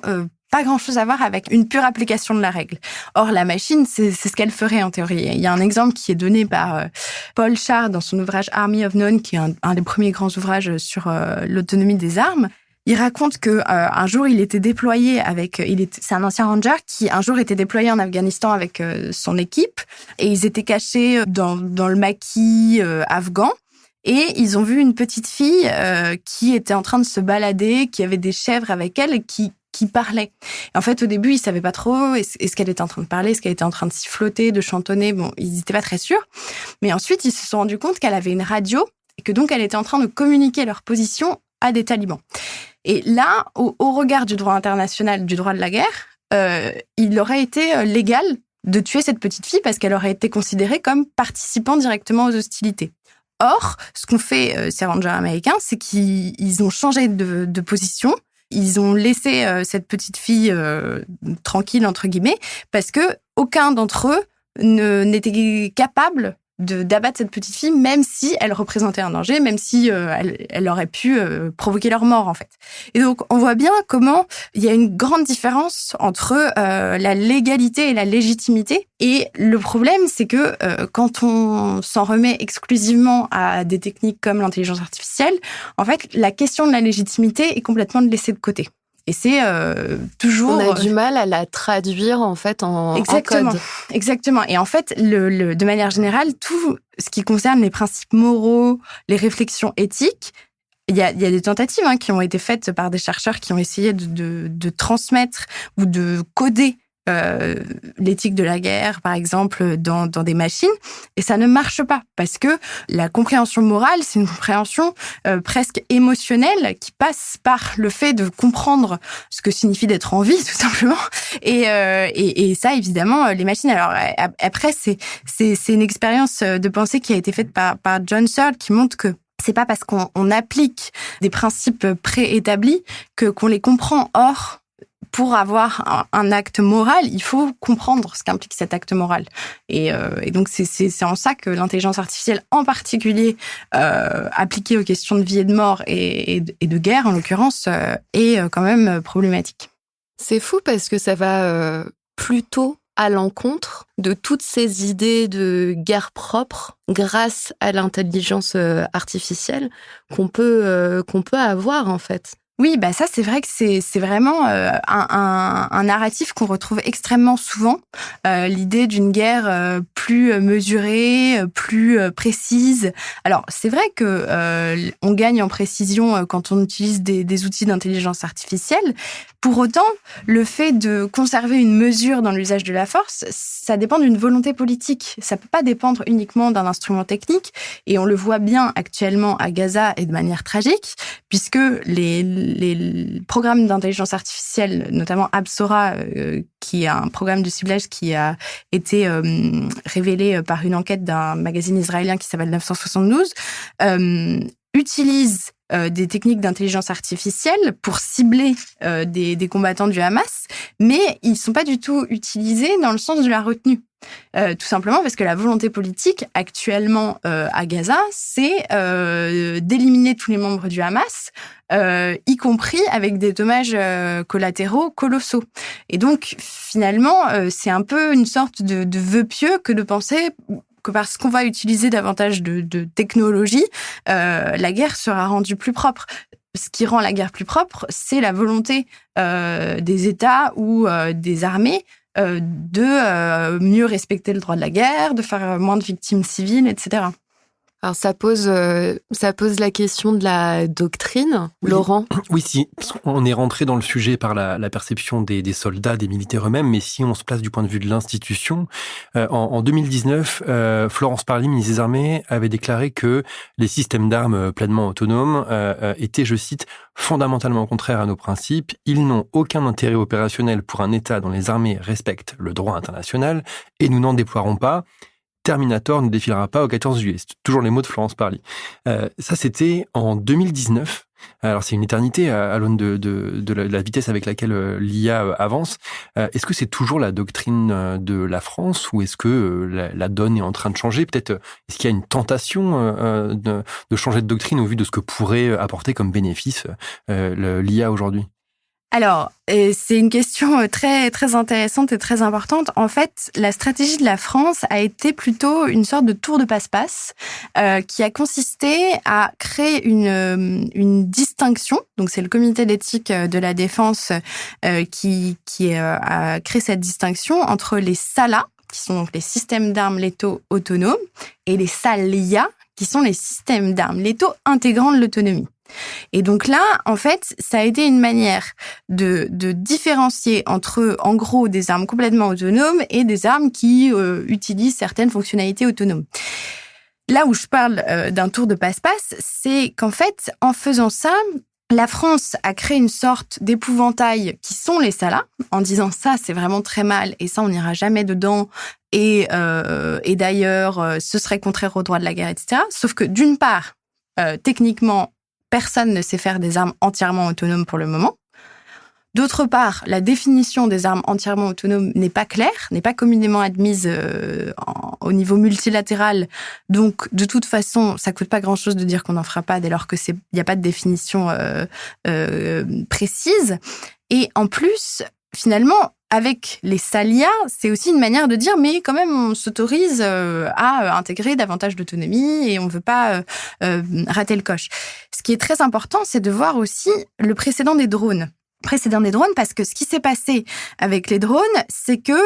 pas grand-chose à voir avec une pure application de la règle. Or, la machine, c'est ce qu'elle ferait en théorie. Il y a un exemple qui est donné par Paul Char dans son ouvrage Army of None, qui est un des premiers grands ouvrages sur l'autonomie des armes. Il raconte que un jour il était déployé c'est un ancien ranger qui un jour était déployé en Afghanistan avec son équipe, et ils étaient cachés dans le maquis afghan. Et ils ont vu une petite fille qui était en train de se balader, qui avait des chèvres avec elle et qui parlait. Et en fait, au début, ils savaient pas trop est-ce qu'elle était en train de parler, est-ce qu'elle était en train de siffloter, de chantonner. Bon, ils étaient pas très sûrs. Mais ensuite, ils se sont rendus compte qu'elle avait une radio et que donc elle était en train de communiquer leur position à des talibans. Et là, au regard du droit international, du droit de la guerre, il aurait été légal de tuer cette petite fille parce qu'elle aurait été considérée comme participant directement aux hostilités. Or, ce qu'ont fait ces rangers américains, c'est qu'ils ont changé de position. Ils ont laissé cette petite fille tranquille, entre guillemets, parce que aucun d'entre eux n'était capable d'abattre cette petite fille, même si elle représentait un danger, même si elle aurait pu provoquer leur mort, en fait. Et donc, on voit bien comment il y a une grande différence entre la légalité et la légitimité. Et le problème, c'est que quand on s'en remet exclusivement à des techniques comme l'intelligence artificielle, en fait, la question de la légitimité est complètement laissée de côté. Et c'est toujours... On a du mal à la traduire, en fait, en code. Exactement. Et en fait, de manière générale, tout ce qui concerne les principes moraux, les réflexions éthiques, il y a des tentatives qui ont été faites par des chercheurs qui ont essayé de transmettre ou de coder l'éthique de la guerre, par exemple, dans des machines, et ça ne marche pas, parce que la compréhension morale, c'est une compréhension presque émotionnelle qui passe par le fait de comprendre ce que signifie d'être en vie, tout simplement. Et ça, évidemment, les machines. Alors après, c'est une expérience de pensée qui a été faite par John Searle qui montre que c'est pas parce qu'on applique des principes préétablis qu'on les comprend. Or, pour avoir un acte moral, il faut comprendre ce qu'implique cet acte moral. Et donc, c'est en ça que l'intelligence artificielle, en particulier appliquée aux questions de vie et de mort et de guerre, en l'occurrence, est quand même problématique. C'est fou parce que ça va plutôt à l'encontre de toutes ces idées de guerre propre grâce à l'intelligence artificielle qu'on peut avoir, en fait. Oui, bah ça, c'est vrai que c'est vraiment un narratif qu'on retrouve extrêmement souvent. L'idée d'une guerre plus mesurée, plus précise. Alors, c'est vrai que on gagne en précision quand on utilise des outils d'intelligence artificielle. Pour autant, le fait de conserver une mesure dans l'usage de la force, ça dépend d'une volonté politique. Ça peut pas dépendre uniquement d'un instrument technique. Et on le voit bien actuellement à Gaza et de manière tragique, puisque les programmes d'intelligence artificielle, notamment Absora, qui est un programme de ciblage qui a été révélé par une enquête d'un magazine israélien qui s'appelle 972, utilisent des techniques d'intelligence artificielle pour cibler des combattants du Hamas, mais ils ne sont pas du tout utilisés dans le sens de la retenue. Tout simplement parce que la volonté politique actuellement à Gaza, c'est d'éliminer tous les membres du Hamas, y compris avec des dommages collatéraux colossaux. Et donc, finalement, c'est un peu une sorte de vœu pieux que de penser que parce qu'on va utiliser davantage de technologie, la guerre sera rendue plus propre. Ce qui rend la guerre plus propre, c'est la volonté des États ou des armées de mieux respecter le droit de la guerre, de faire moins de victimes civiles, etc. Alors ça pose la question de la doctrine, oui. Laurent. Oui, si on est rentré dans le sujet par la perception des soldats, des militaires eux-mêmes, mais si on se place du point de vue de l'institution, en 2019, Florence Parly, ministre des Armées, avait déclaré que les systèmes d'armes pleinement autonomes étaient, je cite, fondamentalement contraires à nos principes. Ils n'ont aucun intérêt opérationnel pour un État dont les armées respectent le droit international et nous n'en déploierons pas. Terminator ne défilera pas au 14 juillet. C'est toujours les mots de Florence Parly. Ça, c'était en 2019. Alors, c'est une éternité à l'aune de la vitesse avec laquelle l'IA avance. Est-ce que c'est toujours la doctrine de la France ou est-ce que la donne est en train de changer? Peut-être, est-ce qu'il y a une tentation de changer de doctrine au vu de ce que pourrait apporter comme bénéfice l'IA aujourd'hui? Alors, c'est une question très, très intéressante et très importante. En fait, la stratégie de la France a été plutôt une sorte de tour de passe-passe qui a consisté à créer une distinction. Donc, c'est le comité d'éthique de la défense qui a créé cette distinction entre les SALA, qui sont donc les systèmes d'armes létaux autonomes, et les SALIA, qui sont les systèmes d'armes létaux intégrant de l'autonomie. Et donc là, en fait, ça a été une manière de différencier entre, en gros, des armes complètement autonomes et des armes qui utilisent certaines fonctionnalités autonomes. Là où je parle d'un tour de passe-passe, c'est qu'en fait, en faisant ça, la France a créé une sorte d'épouvantail qui sont les SALA, en disant ça, c'est vraiment très mal et ça, on n'ira jamais dedans. Et d'ailleurs, ce serait contraire au droit de la guerre, etc. Sauf que d'une part, techniquement, personne ne sait faire des armes entièrement autonomes pour le moment. D'autre part, la définition des armes entièrement autonomes n'est pas claire, n'est pas communément admise au niveau multilatéral. Donc, de toute façon, ça coûte pas grand-chose de dire qu'on n'en fera pas dès lors que il n'y a pas de définition précise. Et en plus, finalement, avec les SALIA, c'est aussi une manière de dire, mais quand même, on s'autorise à intégrer davantage d'autonomie et on ne veut pas rater le coche. Ce qui est très important, c'est de voir aussi le précédent des drones. Parce que ce qui s'est passé avec les drones, c'est que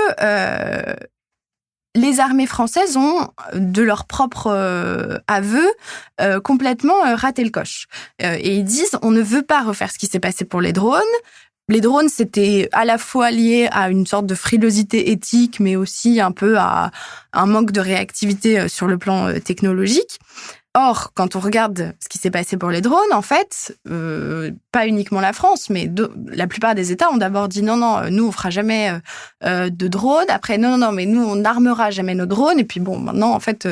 les armées françaises ont, de leur propre aveu, complètement raté le coche. Et ils disent, on ne veut pas refaire ce qui s'est passé pour les drones. Les drones, c'était à la fois lié à une sorte de frilosité éthique, mais aussi un peu à un manque de réactivité sur le plan technologique. Or, quand on regarde ce qui s'est passé pour les drones, en fait, pas uniquement la France, mais la plupart des États ont d'abord dit non, nous on fera jamais de drones. Après non, mais nous on n'armera jamais nos drones. Et puis bon, maintenant en fait,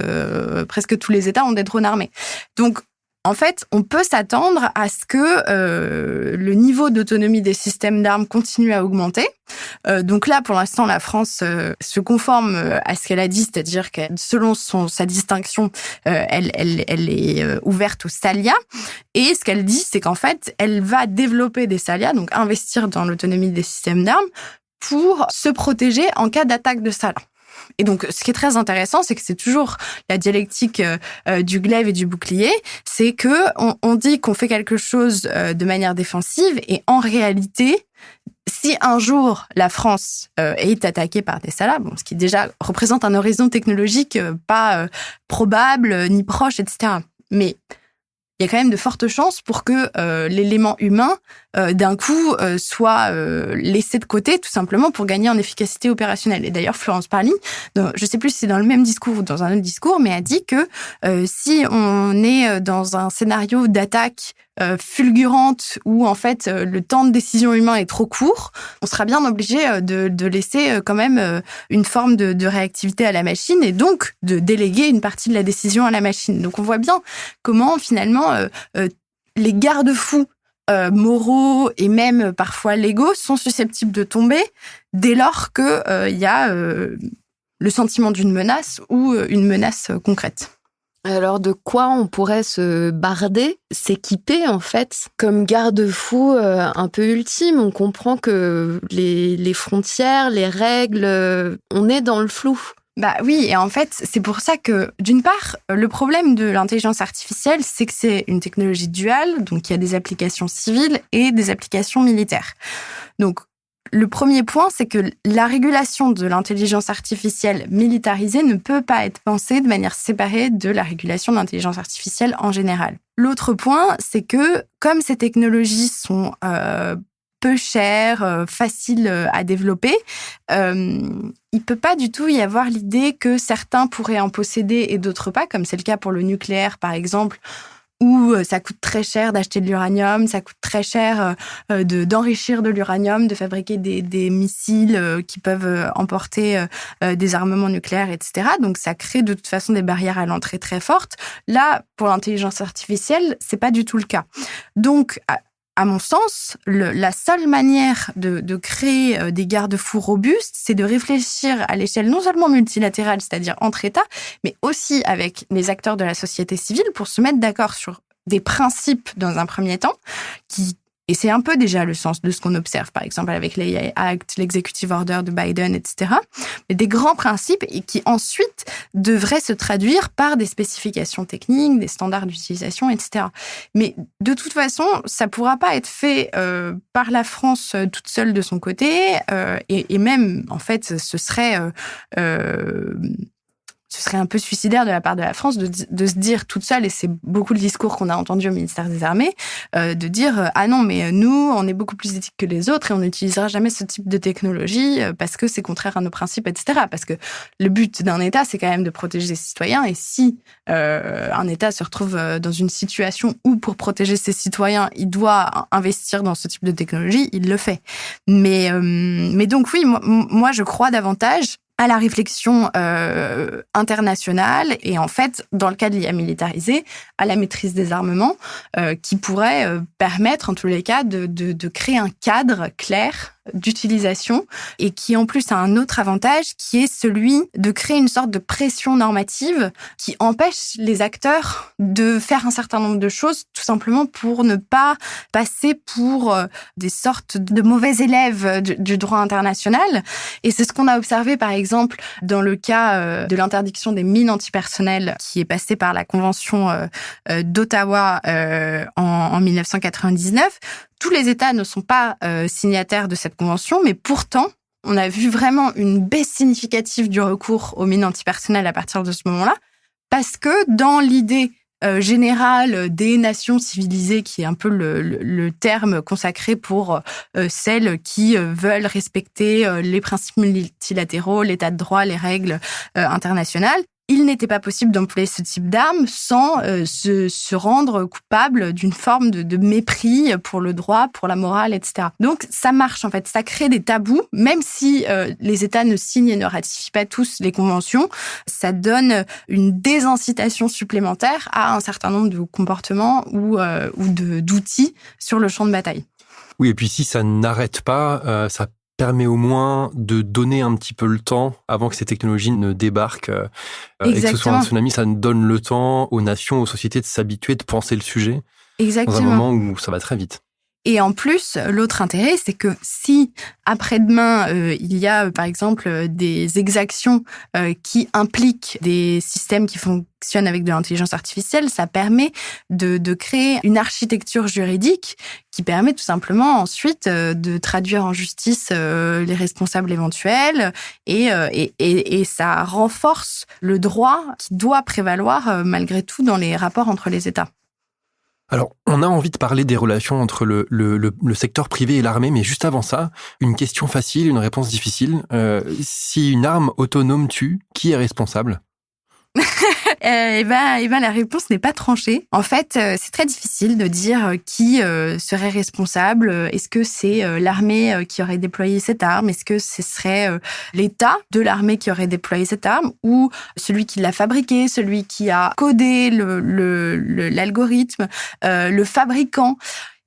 presque tous les États ont des drones armés. Donc en fait, on peut s'attendre à ce que le niveau d'autonomie des systèmes d'armes continue à augmenter. Donc là, pour l'instant, la France se conforme à ce qu'elle a dit, c'est-à-dire que selon sa distinction, elle est ouverte aux SALIA. Et ce qu'elle dit, c'est qu'en fait, elle va développer des SALIA, donc investir dans l'autonomie des systèmes d'armes, pour se protéger en cas d'attaque de SALA. Et donc, ce qui est très intéressant, c'est que c'est toujours la dialectique du glaive et du bouclier. C'est que on dit qu'on fait quelque chose de manière défensive et en réalité, si un jour la France est attaquée par des SALA, ce qui déjà représente un horizon technologique pas probable ni proche, etc. Mais il y a quand même de fortes chances pour que l'élément humain, d'un coup, soit laissé de côté, tout simplement pour gagner en efficacité opérationnelle. Et d'ailleurs, Florence Parly, je ne sais plus si c'est dans le même discours ou dans un autre discours, mais a dit que si on est dans un scénario d'attaque fulgurante où en fait le temps de décision humain est trop court, on sera bien obligé de laisser quand même une forme de réactivité à la machine et donc de déléguer une partie de la décision à la machine. Donc on voit bien comment finalement les garde-fous moraux et même parfois légaux sont susceptibles de tomber dès lors que y a le sentiment d'une menace ou une menace concrète. Alors, de quoi on pourrait se barder, s'équiper, en fait, comme garde-fou un peu ultime? On comprend que les frontières, les règles, on est dans le flou. Bah oui, et en fait, c'est pour ça que, d'une part, le problème de l'intelligence artificielle, c'est que c'est une technologie duale, donc il y a des applications civiles et des applications militaires. Donc, Le premier point, c'est que la régulation de l'intelligence artificielle militarisée ne peut pas être pensée de manière séparée de la régulation de l'intelligence artificielle en général. L'autre point, c'est que comme ces technologies sont peu chères, faciles à développer, il peut pas du tout y avoir l'idée que certains pourraient en posséder et d'autres pas, comme c'est le cas pour le nucléaire par exemple, où ça coûte très cher d'acheter de l'uranium, ça coûte très cher d'enrichir de l'uranium, de fabriquer des missiles qui peuvent emporter des armements nucléaires, etc. Donc ça crée de toute façon des barrières à l'entrée très fortes. Là, pour l'intelligence artificielle, c'est pas du tout le cas. Donc, à mon sens, la seule manière de créer des garde-fous robustes, c'est de réfléchir à l'échelle non seulement multilatérale, c'est-à-dire entre États, mais aussi avec les acteurs de la société civile pour se mettre d'accord sur des principes dans un premier temps et c'est un peu déjà le sens de ce qu'on observe, par exemple, avec l'AI Act, l'Executive Order de Biden, etc. Mais des grands principes et qui ensuite devraient se traduire par des spécifications techniques, des standards d'utilisation, etc. Mais de toute façon, ça ne pourra pas être fait par la France toute seule de son côté. Et même, en fait, ce serait un peu suicidaire de la part de la France de se dire toute seule, et c'est beaucoup le discours qu'on a entendu au ministère des Armées, de dire « Ah non, mais nous, on est beaucoup plus éthiques que les autres et on n'utilisera jamais ce type de technologie parce que c'est contraire à nos principes, etc. » Parce que le but d'un État, c'est quand même de protéger ses citoyens, et si un État se retrouve dans une situation où, pour protéger ses citoyens, il doit investir dans ce type de technologie, il le fait. Mais donc oui, moi je crois davantage à la réflexion internationale et en fait, dans le cas de l'IA militarisée, à la maîtrise des armements qui pourrait permettre, en tous les cas, de créer un cadre clair d'utilisation et qui en plus a un autre avantage qui est celui de créer une sorte de pression normative qui empêche les acteurs de faire un certain nombre de choses tout simplement pour ne pas passer pour des sortes de mauvais élèves du droit international. Et c'est ce qu'on a observé par exemple dans le cas de l'interdiction des mines antipersonnelles qui est passée par la Convention d'Ottawa en 1999. Tous les États ne sont pas signataires de cette convention, mais pourtant, on a vu vraiment une baisse significative du recours aux mines antipersonnelles à partir de ce moment-là, parce que dans l'idée générale des nations civilisées, qui est un peu le terme consacré pour celles qui veulent respecter les principes multilatéraux, l'état de droit, les règles internationales, il n'était pas possible d'employer ce type d'armes sans se rendre coupable d'une forme de mépris pour le droit, pour la morale, etc. Donc, ça marche, en fait. Ça crée des tabous. Même si les États ne signent et ne ratifient pas tous les conventions, ça donne une désincitation supplémentaire à un certain nombre de comportements ou d'outils sur le champ de bataille. Oui, et puis si ça n'arrête pas, ça permet au moins de donner un petit peu le temps avant que ces technologies ne débarquent et que ce soit un tsunami. Ça donne le temps aux nations, aux sociétés de s'habituer, de penser le sujet. Exactement. Dans un moment où ça va très vite. Et en plus, l'autre intérêt, c'est que si après-demain, il y a par exemple des exactions qui impliquent des systèmes qui fonctionnent avec de l'intelligence artificielle, ça permet de créer une architecture juridique qui permet tout simplement ensuite de traduire en justice les responsables éventuels et ça renforce le droit qui doit prévaloir malgré tout dans les rapports entre les États. Alors, on a envie de parler des relations entre le secteur privé et l'armée, mais juste avant ça, une question facile, une réponse difficile. Si une arme autonome tue, qui est responsable ? La réponse n'est pas tranchée. En fait, c'est très difficile de dire qui serait responsable. Est-ce que c'est l'armée qui aurait déployé cette arme ? Est-ce que ce serait l'État de l'armée qui aurait déployé cette arme ? Ou celui qui l'a fabriquée, celui qui a codé l'algorithme, le fabricant ?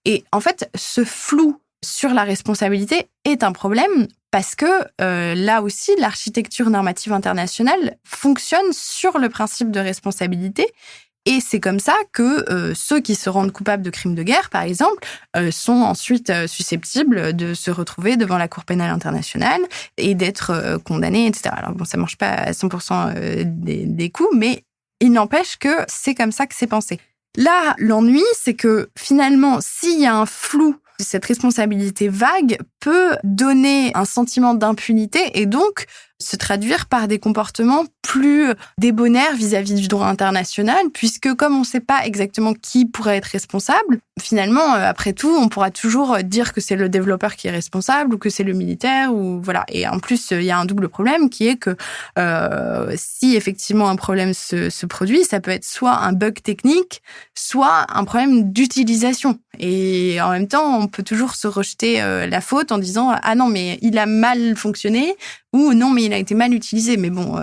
Et en fait, ce flou sur la responsabilité est un problème parce que là aussi, l'architecture normative internationale fonctionne sur le principe de responsabilité. Et c'est comme ça que ceux qui se rendent coupables de crimes de guerre, par exemple, sont ensuite susceptibles de se retrouver devant la Cour pénale internationale et d'être condamnés, etc. Alors bon, ça ne marche pas à 100% des coups, mais il n'empêche que c'est comme ça que c'est pensé. Là, l'ennui, c'est que finalement, s'il y a un flou, cette responsabilité vague peut donner un sentiment d'impunité et donc se traduire par des comportements plus débonnaires vis-à-vis du droit international, puisque comme on ne sait pas exactement qui pourrait être responsable, finalement, après tout, on pourra toujours dire que c'est le développeur qui est responsable ou que c'est le militaire, ou voilà. Et en plus, il y a un double problème qui est que si effectivement un problème se produit, ça peut être soit un bug technique, soit un problème d'utilisation. Et en même temps, on peut toujours se rejeter la faute en disant « Ah non, mais il a mal fonctionné » ou « Non, mais il a été mal utilisé ». Mais bon,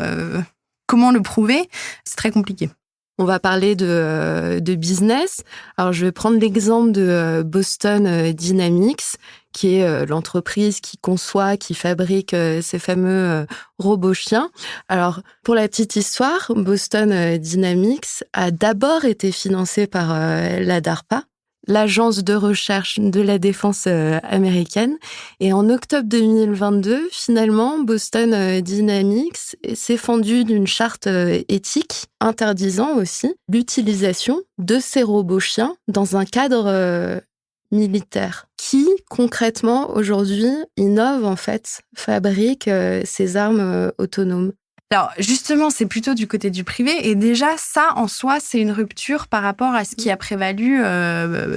comment le prouver ? C'est très compliqué. On va parler de business. Alors, je vais prendre l'exemple de Boston Dynamics, qui est l'entreprise qui conçoit, qui fabrique ces fameux robots chiens. Alors, pour la petite histoire, Boston Dynamics a d'abord été financé par la DARPA, l'agence de recherche de la défense américaine. Et en octobre 2022, finalement, Boston Dynamics s'est fendu d'une charte éthique interdisant aussi l'utilisation de ces robots chiens dans un cadre militaire. Qui, concrètement, aujourd'hui, innove, en fait, fabrique ces armes autonomes. Alors, justement, c'est plutôt du côté du privé. Et déjà, ça, en soi, c'est une rupture par rapport à ce qui a prévalu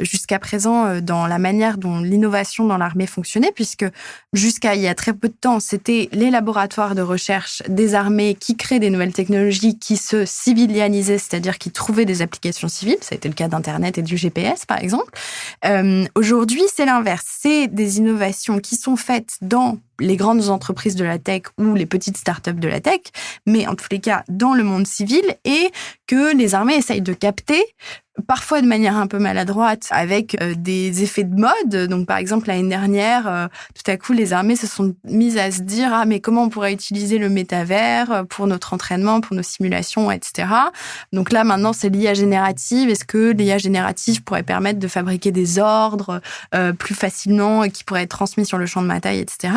jusqu'à présent dans la manière dont l'innovation dans l'armée fonctionnait, puisque jusqu'à il y a très peu de temps, c'était les laboratoires de recherche des armées qui créent des nouvelles technologies qui se civilianisaient, c'est-à-dire qui trouvaient des applications civiles. Ça a été le cas d'Internet et du GPS, par exemple. Aujourd'hui, c'est l'inverse. C'est des innovations qui sont faites dans les grandes entreprises de la tech ou les petites startups de la tech, mais en tous les cas dans le monde civil, et que les armées essayent de capter, parfois de manière un peu maladroite, avec des effets de mode. Donc, par exemple, l'année dernière, tout à coup, les armées se sont mises à se dire « Ah, mais comment on pourrait utiliser le métavers pour notre entraînement, pour nos simulations, etc. » Donc là, maintenant, c'est l'IA générative. Est-ce que l'IA générative pourrait permettre de fabriquer des ordres plus facilement et qui pourraient être transmis sur le champ de bataille, etc.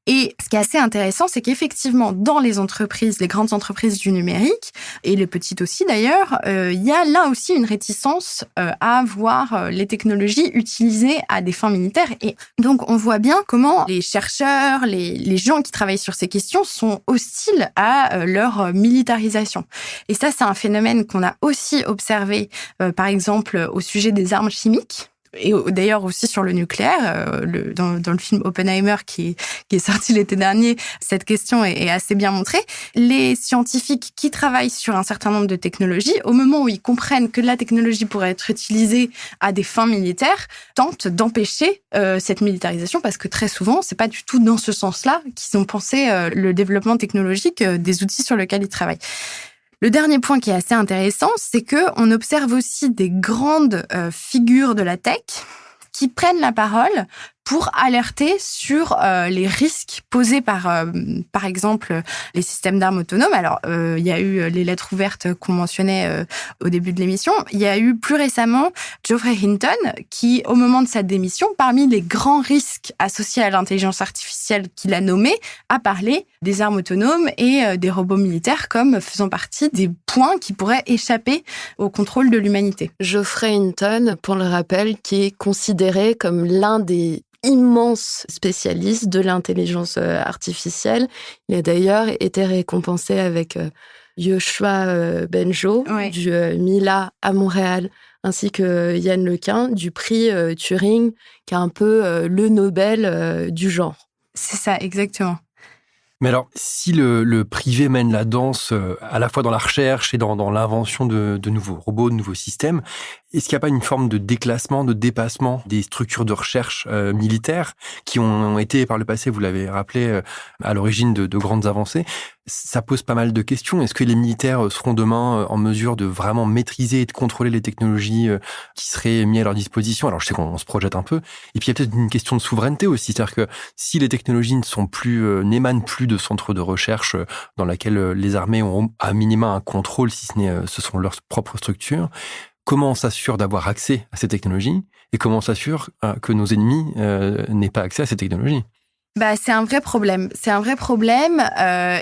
Et ce qui est assez intéressant, c'est qu'effectivement, dans les entreprises, les grandes entreprises du numérique, et les petites aussi d'ailleurs, il y a là aussi une réticence à voir les technologies utilisées à des fins militaires. Et donc, on voit bien comment les chercheurs, les gens qui travaillent sur ces questions sont hostiles à leur militarisation. Et ça, c'est un phénomène qu'on a aussi observé, par exemple, au sujet des armes chimiques. Et d'ailleurs aussi sur le nucléaire, dans le film Oppenheimer qui est sorti l'été dernier, cette question est assez bien montrée. Les scientifiques qui travaillent sur un certain nombre de technologies, au moment où ils comprennent que la technologie pourrait être utilisée à des fins militaires, tentent d'empêcher cette militarisation, parce que très souvent, c'est pas du tout dans ce sens-là qu'ils ont pensé le développement technologique des outils sur lesquels ils travaillent. Le dernier point qui est assez intéressant, c'est qu'on observe aussi des grandes figures de la tech qui prennent la parole pour alerter sur les risques posés par exemple, les systèmes d'armes autonomes. Alors, il y a eu les lettres ouvertes qu'on mentionnait au début de l'émission. Il y a eu plus récemment Geoffrey Hinton qui, au moment de sa démission, parmi les grands risques associés à l'intelligence artificielle qu'il a nommés, a parlé des armes autonomes et des robots militaires comme faisant partie des points qui pourraient échapper au contrôle de l'humanité. Geoffrey Hinton, pour le rappel, qui est considéré comme l'un des immense spécialiste de l'intelligence artificielle. Il a d'ailleurs été récompensé avec Yoshua Bengio du Mila à Montréal, ainsi que Yann Lequin du prix Turing, qui est un peu le Nobel du genre. C'est ça, exactement. Mais alors, si le privé mène la danse à la fois dans la recherche et dans l'invention de nouveaux robots, de nouveaux systèmes, est-ce qu'il n'y a pas une forme de déclassement, de dépassement des structures de recherche militaires qui ont été par le passé, vous l'avez rappelé, à l'origine de grandes avancées? Ça pose pas mal de questions. Est-ce que les militaires seront demain en mesure de vraiment maîtriser et de contrôler les technologies qui seraient mises à leur disposition? Alors, je sais qu'on se projette un peu. Et puis, il y a peut-être une question de souveraineté aussi. C'est-à-dire que si les technologies n'émanent plus de centres de recherche dans laquelle les armées ont à minima un contrôle, si ce sont leurs propres structures, comment on s'assure d'avoir accès à ces technologies et comment on s'assure que nos ennemis n'aient pas accès à ces technologies? C'est un vrai problème.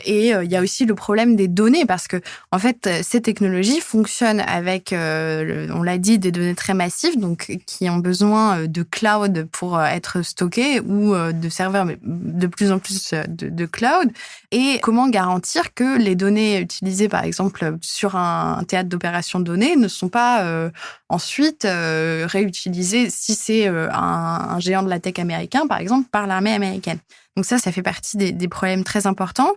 Et il y a aussi le problème des données parce que, en fait, ces technologies fonctionnent avec, on l'a dit, des données très massives, donc qui ont besoin de cloud pour être stockées ou de serveurs, mais de plus en plus de cloud. Et comment garantir que les données utilisées, par exemple, sur un théâtre d'opération de données ne sont pas ensuite réutilisées, si c'est un géant de la tech américain, par exemple, par l'armée américaine. Donc ça fait partie des problèmes très importants.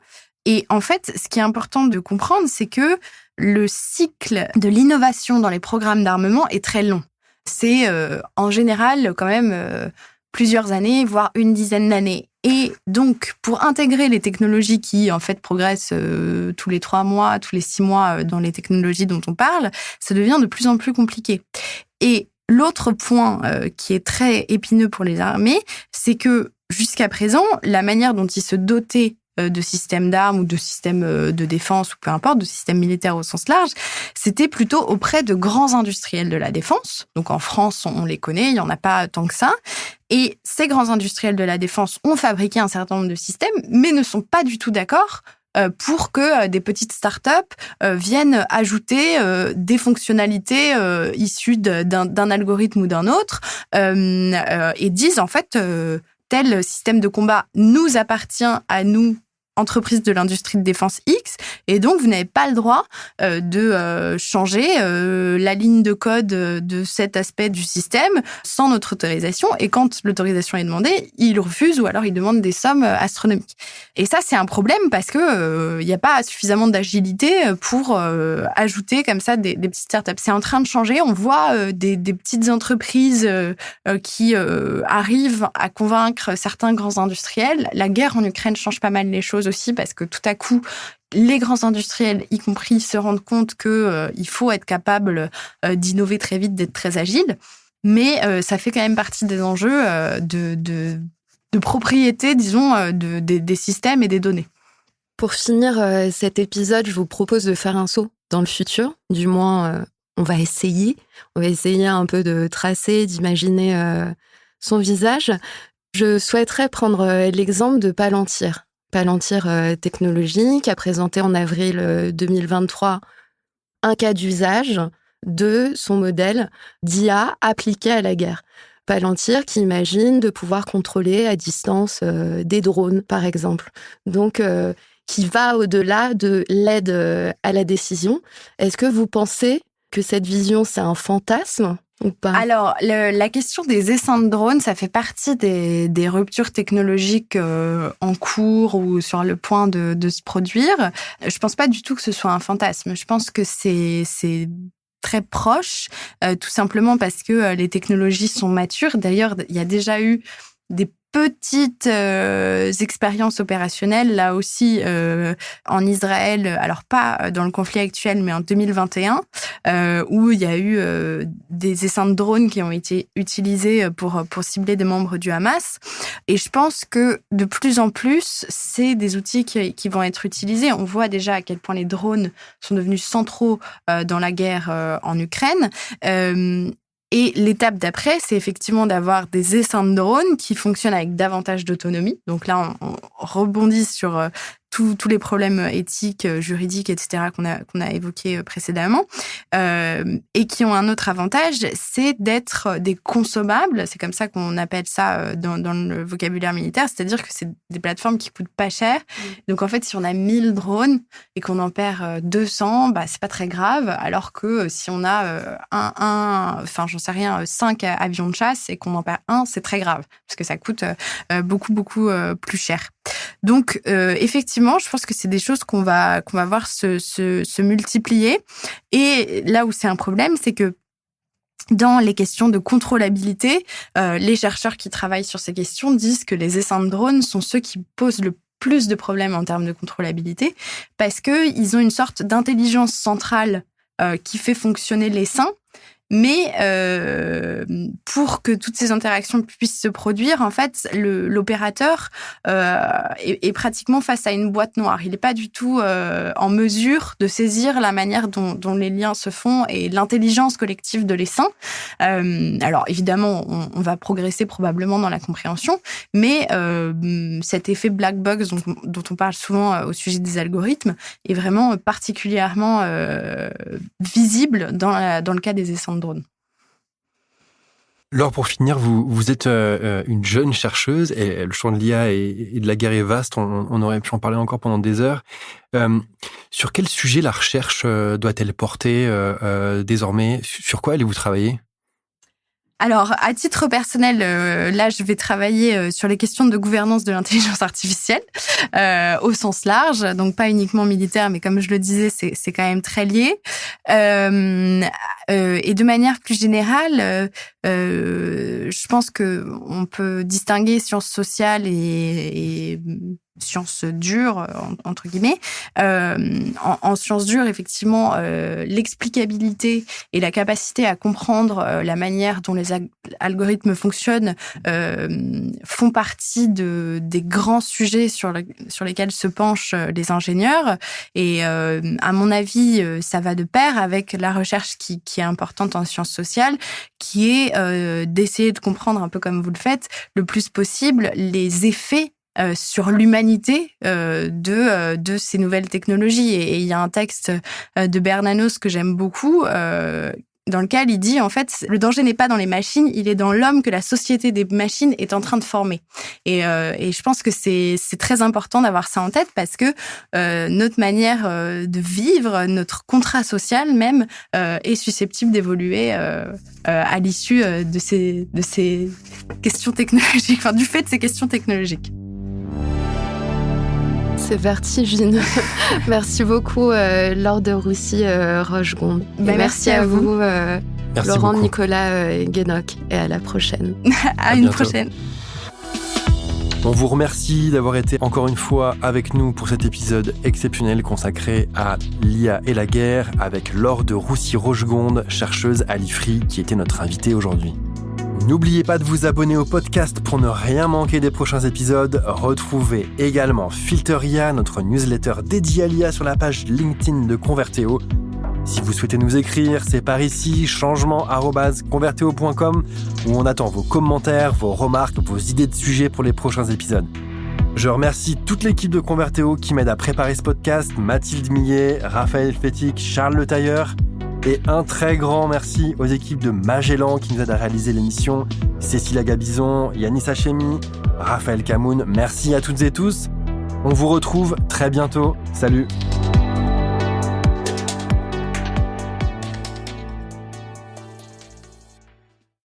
Et en fait, ce qui est important de comprendre, c'est que le cycle de l'innovation dans les programmes d'armement est très long. C'est en général quand même plusieurs années, voire une dizaine d'années. Et donc, pour intégrer les technologies qui, en fait, progressent tous les 3 mois, tous les 6 mois dans les technologies dont on parle, ça devient de plus en plus compliqué. Et l'autre point qui est très épineux pour les armées, c'est que jusqu'à présent, la manière dont ils se dotaient de systèmes d'armes ou de systèmes de défense ou peu importe, de systèmes militaires au sens large, c'était plutôt auprès de grands industriels de la défense. Donc en France, on les connaît, il n'y en a pas tant que ça. Et ces grands industriels de la défense ont fabriqué un certain nombre de systèmes, mais ne sont pas du tout d'accord pour que des petites startups viennent ajouter des fonctionnalités issues d'un algorithme ou d'un autre et disent en fait tel système de combat nous appartient à nous, entreprise de l'industrie de défense X, et donc vous n'avez pas le droit de changer la ligne de code de cet aspect du système sans notre autorisation. Et quand l'autorisation est demandée, ils refusent ou alors ils demandent des sommes astronomiques. Et ça, c'est un problème parce que il n'y a pas suffisamment d'agilité pour ajouter comme ça des petites startups. C'est en train de changer. On voit des petites entreprises qui arrivent à convaincre certains grands industriels. La guerre en Ukraine change pas mal les choses aussi parce que tout à coup, les grands industriels, y compris, se rendent compte que il faut être capable d'innover très vite, d'être très agile. Mais ça fait quand même partie des enjeux de propriété, disons, des systèmes et des données. Pour finir cet épisode, je vous propose de faire un saut dans le futur. Du moins, on va essayer. On va essayer un peu de tracer, d'imaginer son visage. Je souhaiterais prendre l'exemple de Palantir. Palantir Technologies, qui a présenté en avril 2023 un cas d'usage de son modèle d'IA appliqué à la guerre. Palantir qui imagine de pouvoir contrôler à distance des drones, par exemple. Donc, qui va au-delà de l'aide à la décision. Est-ce que vous pensez que cette vision, c'est un fantasme ou pas ? Alors, la question des essaims de drones, ça fait partie des ruptures technologiques en cours ou sur le point de se produire. Je pense pas du tout que ce soit un fantasme. Je pense que c'est très proche, tout simplement parce que les technologies sont matures. D'ailleurs, il y a déjà eu des petites expériences opérationnelles, là aussi en Israël, alors pas dans le conflit actuel, mais en 2021, où il y a eu des essaims de drones qui ont été utilisés pour cibler des membres du Hamas. Et je pense que de plus en plus, c'est des outils qui vont être utilisés. On voit déjà à quel point les drones sont devenus centraux dans la guerre en Ukraine. Et l'étape d'après, c'est effectivement d'avoir des essaims de drones qui fonctionnent avec davantage d'autonomie. Donc là, on rebondit sur tous les problèmes éthiques, juridiques, etc. qu'on a évoqués précédemment, et qui ont un autre avantage, c'est d'être des consommables. C'est comme ça qu'on appelle ça dans le vocabulaire militaire, c'est-à-dire que c'est des plateformes qui coûtent pas cher. Donc en fait, si on a 1000 drones et qu'on en perd 200, c'est pas très grave, alors que si on a j'en sais rien, 5 avions de chasse et qu'on en perd un, c'est très grave, parce que ça coûte beaucoup plus cher. Donc, effectivement, je pense que c'est des choses qu'on va voir se multiplier. Et là où c'est un problème, c'est que dans les questions de contrôlabilité, les chercheurs qui travaillent sur ces questions disent que les essaims de drones sont ceux qui posent le plus de problèmes en termes de contrôlabilité, parce qu'ils ont une sorte d'intelligence centrale qui fait fonctionner l'essaim, Mais pour que toutes ces interactions puissent se produire, en fait, l'opérateur est pratiquement face à une boîte noire. Il n'est pas du tout en mesure de saisir la manière dont les liens se font et l'intelligence collective de l'essaim. Alors, évidemment, on va progresser probablement dans la compréhension, mais cet effet black box dont on parle souvent au sujet des algorithmes est vraiment particulièrement visible dans le cas des essaims de drones. Laure, pour finir, vous êtes une jeune chercheuse et le champ de l'IA et de la guerre est vaste. On aurait pu en parler encore pendant des heures. Sur quel sujet la recherche doit-elle porter désormais ? Sur quoi allez-vous travailler ? Alors, à titre personnel, là, je vais travailler sur les questions de gouvernance de l'intelligence artificielle au sens large, donc pas uniquement militaire, mais comme je le disais, c'est quand même très lié. Et de manière plus générale, je pense que on peut distinguer sciences sociales et sciences dures, entre guillemets. En sciences dures, effectivement, l'explicabilité et la capacité à comprendre la manière dont les algorithmes fonctionnent font partie des grands sujets sur lesquels se penchent les ingénieurs. Et à mon avis, ça va de pair avec la recherche qui est importante en sciences sociales, qui est d'essayer de comprendre, un peu comme vous le faites, le plus possible les effets sur l'humanité de ces nouvelles technologies. Et il y a un texte de Bernanos que j'aime beaucoup, dans lequel il dit, en fait, le danger n'est pas dans les machines, il est dans l'homme que la société des machines est en train de former. Et je pense que c'est très important d'avoir ça en tête parce que notre manière de vivre, notre contrat social même, est susceptible d'évoluer à l'issue de ces questions technologiques, enfin, du fait de ces questions technologiques. C'est vertigineux. Merci beaucoup, Laure de Roussy-Rochegonde. Merci à vous. Merci Laurent, beaucoup. Nicolas et Guénoc. Et à la prochaine. À une prochaine. On vous remercie d'avoir été encore une fois avec nous pour cet épisode exceptionnel consacré à l'IA et la guerre avec Laure de Roussy-Rochegonde, chercheuse à l'IFRI, qui était notre invitée aujourd'hui. N'oubliez pas de vous abonner au podcast pour ne rien manquer des prochains épisodes. Retrouvez également Filter IA, notre newsletter dédiée à l'IA sur la page LinkedIn de Converteo. Si vous souhaitez nous écrire, c'est par ici, changement@converteo.com, où on attend vos commentaires, vos remarques, vos idées de sujets pour les prochains épisodes. Je remercie toute l'équipe de Converteo qui m'aide à préparer ce podcast, Mathilde Millet, Raphaël Fétic, Charles Le Tailleur. Et un très grand merci aux équipes de Magellan qui nous aident à réaliser l'émission, Cécilia Gabizon, Yanis Hachemi, Raphaël Camoun. Merci à toutes et tous. On vous retrouve très bientôt. Salut.